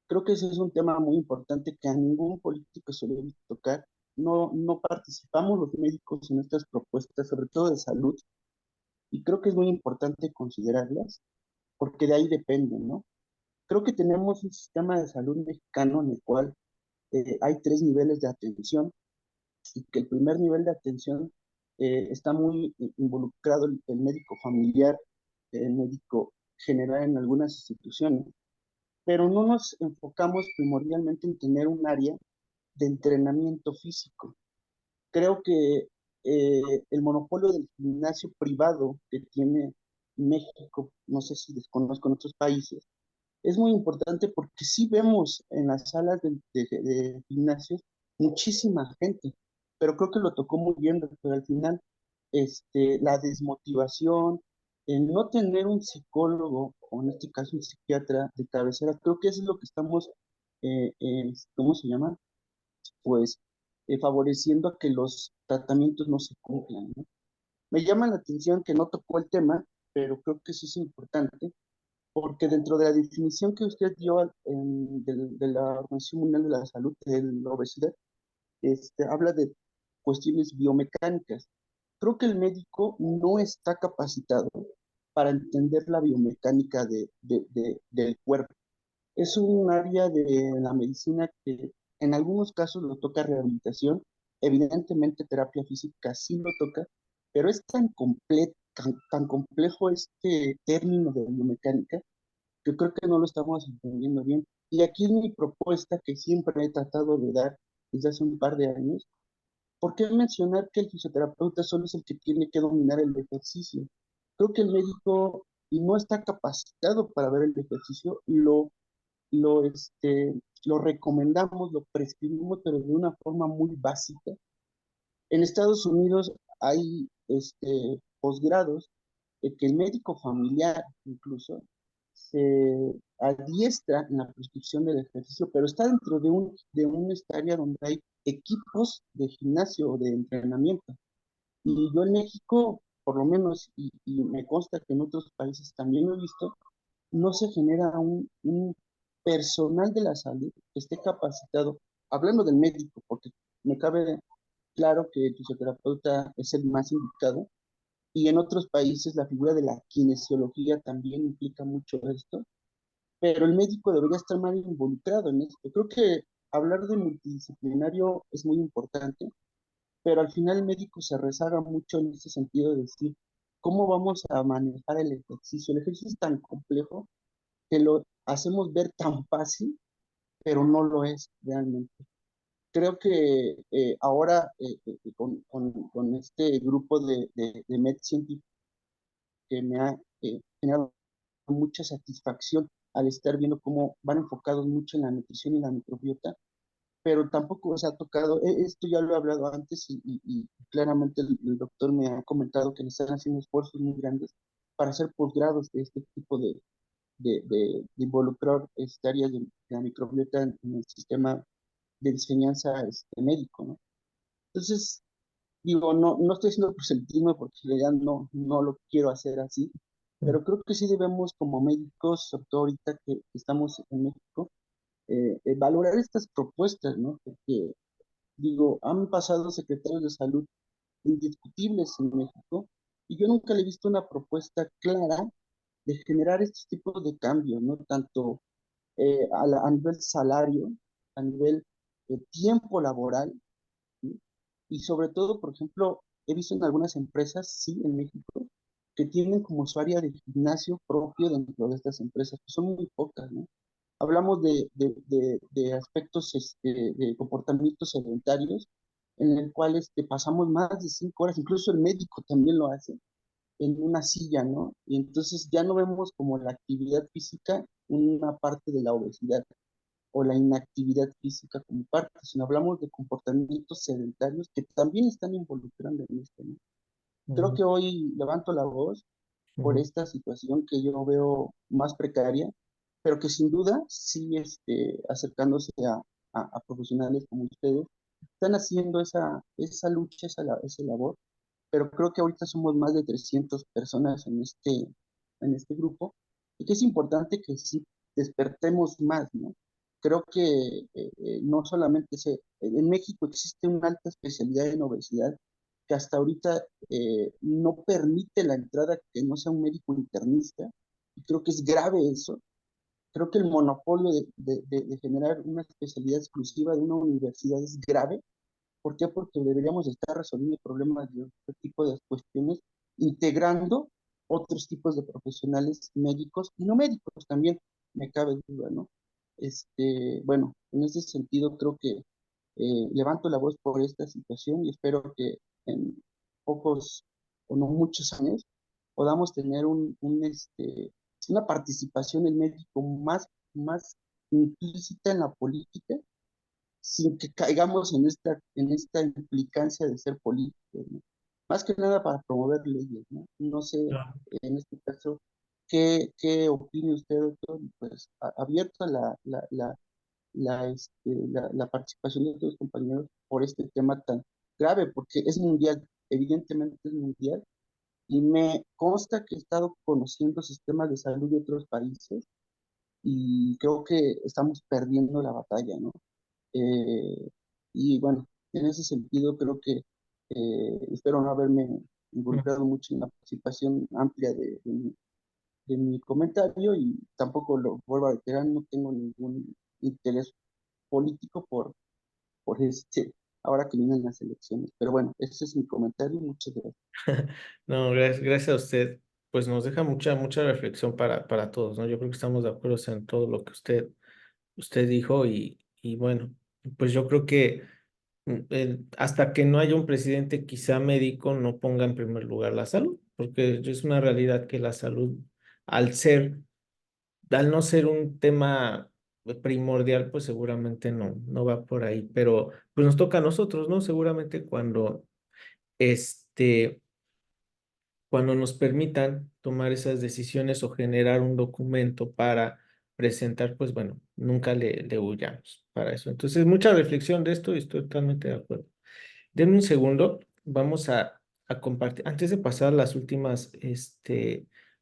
Creo que ese es un tema muy importante que a ningún político se le debe tocar. No participamos los médicos en estas propuestas, sobre todo de salud, y creo que es muy importante considerarlas porque de ahí dependen, ¿no? Creo que tenemos un sistema de salud mexicano en el cual hay tres niveles de atención y que el primer nivel de atención está muy involucrado el médico familiar, el médico general en algunas instituciones, pero no nos enfocamos primordialmente en tener un área de entrenamiento físico. Creo que el monopolio del gimnasio privado que tiene México, no sé si desconozco en otros países, es muy importante porque sí vemos en las salas de gimnasios muchísima gente, pero creo que lo tocó muy bien, doctor, al final, la desmotivación, el no tener un psicólogo, o en este caso un psiquiatra de cabecera, creo que eso es lo que estamos ¿cómo se llama? Pues favoreciendo a que los tratamientos no se cumplan, ¿no? Me llama la atención que no tocó el tema, pero creo que eso es importante, porque dentro de la definición que usted dio de la Organización Mundial de la Salud de la obesidad, habla de cuestiones biomecánicas. Creo que el médico no está capacitado para entender la biomecánica del cuerpo. Es un área de la medicina que en algunos casos lo toca rehabilitación, evidentemente terapia física sí lo toca, pero es tan complejo este término de biomecánica que creo que no lo estamos entendiendo bien. Y aquí es mi propuesta que siempre he tratado de dar desde hace un par de años. ¿Por qué mencionar que el fisioterapeuta solo es el que tiene que dominar el ejercicio? Creo que el médico no está capacitado para ver el ejercicio, lo recomendamos, lo prescribimos, pero de una forma muy básica. En Estados Unidos hay posgrados de que el médico familiar incluso se adiestra en la prescripción del ejercicio, pero está dentro de un área donde hay equipos de gimnasio o de entrenamiento. Y yo en México, por lo menos, y me consta que en otros países también lo he visto, no se genera un personal de la salud que esté capacitado, hablando del médico, porque me cabe claro que el fisioterapeuta es el más indicado, y en otros países la figura de la kinesiología también implica mucho esto, pero el médico debería estar más involucrado en esto. Creo que hablar de multidisciplinario es muy importante, pero al final el médico se rezaga mucho en ese sentido de decir, ¿cómo vamos a manejar el ejercicio? El ejercicio es tan complejo que lo hacemos ver tan fácil, pero no lo es realmente. Creo que ahora con este grupo de MedScientific que me ha generado mucha satisfacción al estar viendo cómo van enfocados mucho en la nutrición y la microbiota, pero tampoco se ha tocado, esto ya lo he hablado antes y claramente el doctor me ha comentado que le están haciendo esfuerzos muy grandes para hacer posgrados de este tipo de involucrar áreas de la microbiota en el sistema de enseñanza médico, ¿no? Entonces, digo, no estoy haciendo proselitismo porque en realidad no lo quiero hacer así, pero creo que sí debemos como médicos, sobre todo ahorita que estamos en México, valorar estas propuestas, ¿no? Porque, digo, han pasado secretarios de salud indiscutibles en México y yo nunca le he visto una propuesta clara de generar estos tipos de cambios, ¿no? Tanto a nivel salario, a nivel tiempo laboral, ¿sí? Y sobre todo, por ejemplo, he visto en algunas empresas, sí, en México, que tienen como su área de gimnasio propio dentro de estas empresas, que son muy pocas, ¿no? Hablamos de aspectos de comportamientos sedentarios en el cual pasamos más de 5 horas, incluso el médico también lo hace, en una silla, ¿no? Y entonces ya no vemos como la actividad física una parte de la obesidad o la inactividad física como parte, sino hablamos de comportamientos sedentarios que también están involucrando en esto, ¿no? Creo Ujú, que hoy levanto la voz por ujú, esta situación que yo veo más precaria, pero que sin duda sí acercándose a profesionales como ustedes, están haciendo esa lucha, esa labor, pero creo que ahorita somos más de 300 personas en este grupo, y que es importante que sí despertemos más, ¿no? Creo que no solamente en México existe una alta especialidad en obesidad que hasta ahorita no permite la entrada que no sea un médico internista, y creo que es grave eso. Creo que el monopolio de generar una especialidad exclusiva de una universidad es grave. ¿Por qué? Porque deberíamos estar resolviendo problemas de otro tipo de cuestiones, integrando otros tipos de profesionales médicos y no médicos también, me cabe duda, ¿no? Bueno, en ese sentido creo que levanto la voz por esta situación y espero que en pocos o no muchos años podamos tener una participación en México más implícita en la política sin que caigamos en esta implicancia de ser políticos, ¿no? Más que nada para promover leyes, ¿no? No sé, claro. en este caso, ¿qué opina usted, doctor? Pues abierto la participación de otros compañeros por este tema tan grave, porque es mundial, evidentemente es mundial, y me consta que he estado conociendo sistemas de salud de otros países y creo que estamos perdiendo la batalla, ¿no? Eh, y bueno, en ese sentido creo que espero no haberme Mm. involucrado mucho en la participación amplia de mi comentario y tampoco lo vuelvo a reiterar, no tengo ningún interés político por ahora que vienen las elecciones. Pero bueno, ese es mi comentario, muchas gracias. No, gracias a usted. Pues nos deja mucha reflexión para todos, ¿no? Yo creo que estamos de acuerdo en todo lo que usted dijo y bueno, pues yo creo que hasta que no haya un presidente quizá médico no ponga en primer lugar la salud, porque es una realidad que la salud, al ser, al no ser un tema primordial, pues seguramente no va por ahí, pero pues nos toca a nosotros, ¿no? Seguramente este, cuando nos permitan tomar esas decisiones o generar un documento para presentar, pues bueno, nunca le huyamos para eso. Entonces, mucha reflexión de esto y estoy totalmente de acuerdo. Denme un segundo, vamos a compartir, antes de pasar a las últimas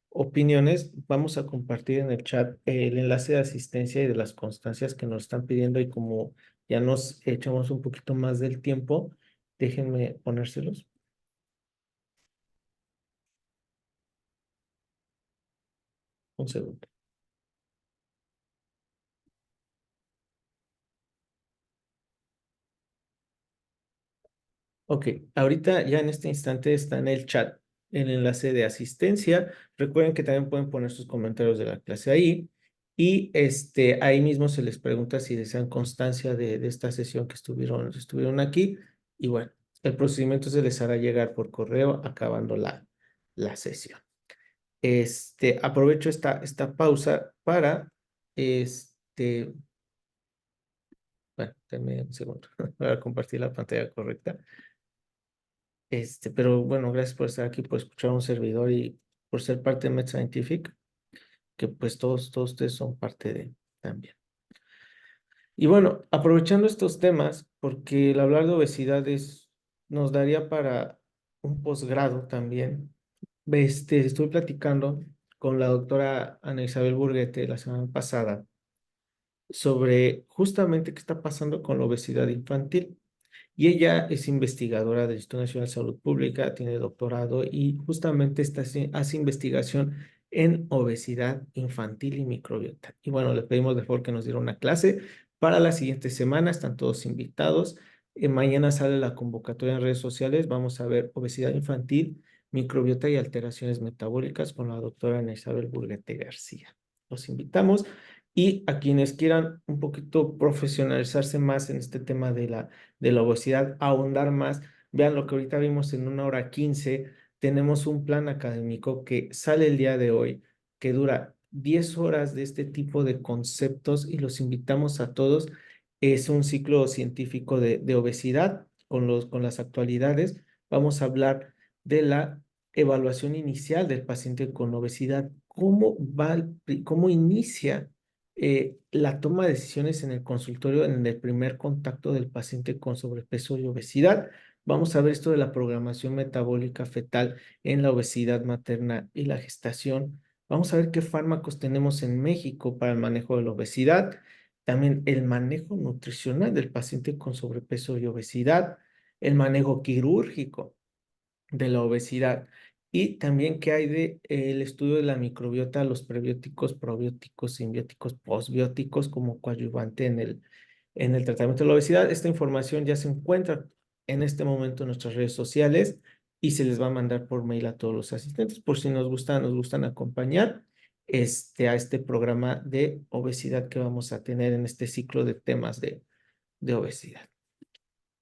opiniones, vamos a compartir en el chat el enlace de asistencia y de las constancias que nos están pidiendo y como ya nos echamos un poquito más del tiempo, déjenme ponérselos. Un segundo. Ok, ahorita ya en este instante está en el chat el enlace de asistencia. Recuerden que también pueden poner sus comentarios de la clase ahí. Y ahí mismo se les pregunta si desean constancia de esta sesión que estuvieron aquí. Y bueno, el procedimiento se les hará llegar por correo acabando la sesión. Aprovecho esta pausa para, bueno, denme un segundo para compartir la pantalla correcta. Pero bueno, gracias por estar aquí, por escuchar a un servidor y por ser parte de Med Scientific, que pues todos ustedes son parte de también. Y bueno, aprovechando estos temas, porque el hablar de obesidad nos daría para un posgrado también. Estuve platicando con la doctora Ana Isabel Burguete la semana pasada sobre justamente qué está pasando con la obesidad infantil. Y ella es investigadora del Instituto Nacional de Salud Pública, tiene doctorado y justamente hace investigación en obesidad infantil y microbiota. Y bueno, le pedimos de favor que nos diera una clase para la siguiente semana. Están todos invitados. Mañana sale la convocatoria en redes sociales. Vamos a ver obesidad infantil, microbiota y alteraciones metabólicas con la doctora Ana Isabel Burguete García. Los invitamos. Y a quienes quieran un poquito profesionalizarse más en este tema de la obesidad, ahondar más. Vean lo que ahorita vimos en 1 hora 15. Tenemos un plan académico que sale el día de hoy, que dura 10 horas de este tipo de conceptos y los invitamos a todos. Es un ciclo científico de obesidad con las actualidades. Vamos a hablar de la evaluación inicial del paciente con obesidad, cómo inicia la toma de decisiones en el consultorio en el primer contacto del paciente con sobrepeso y obesidad. Vamos a ver esto de la programación metabólica fetal en la obesidad materna y la gestación. Vamos a ver qué fármacos tenemos en México para el manejo de la obesidad. También el manejo nutricional del paciente con sobrepeso y obesidad. El manejo quirúrgico de la obesidad y también qué hay de el estudio de la microbiota, los prebióticos, probióticos, simbióticos, posbióticos como coadyuvante en el tratamiento de la obesidad. Esta información ya se encuentra en este momento en nuestras redes sociales y se les va a mandar por mail a todos los asistentes por si nos gustan acompañar a este programa de obesidad que vamos a tener en este ciclo de temas de obesidad.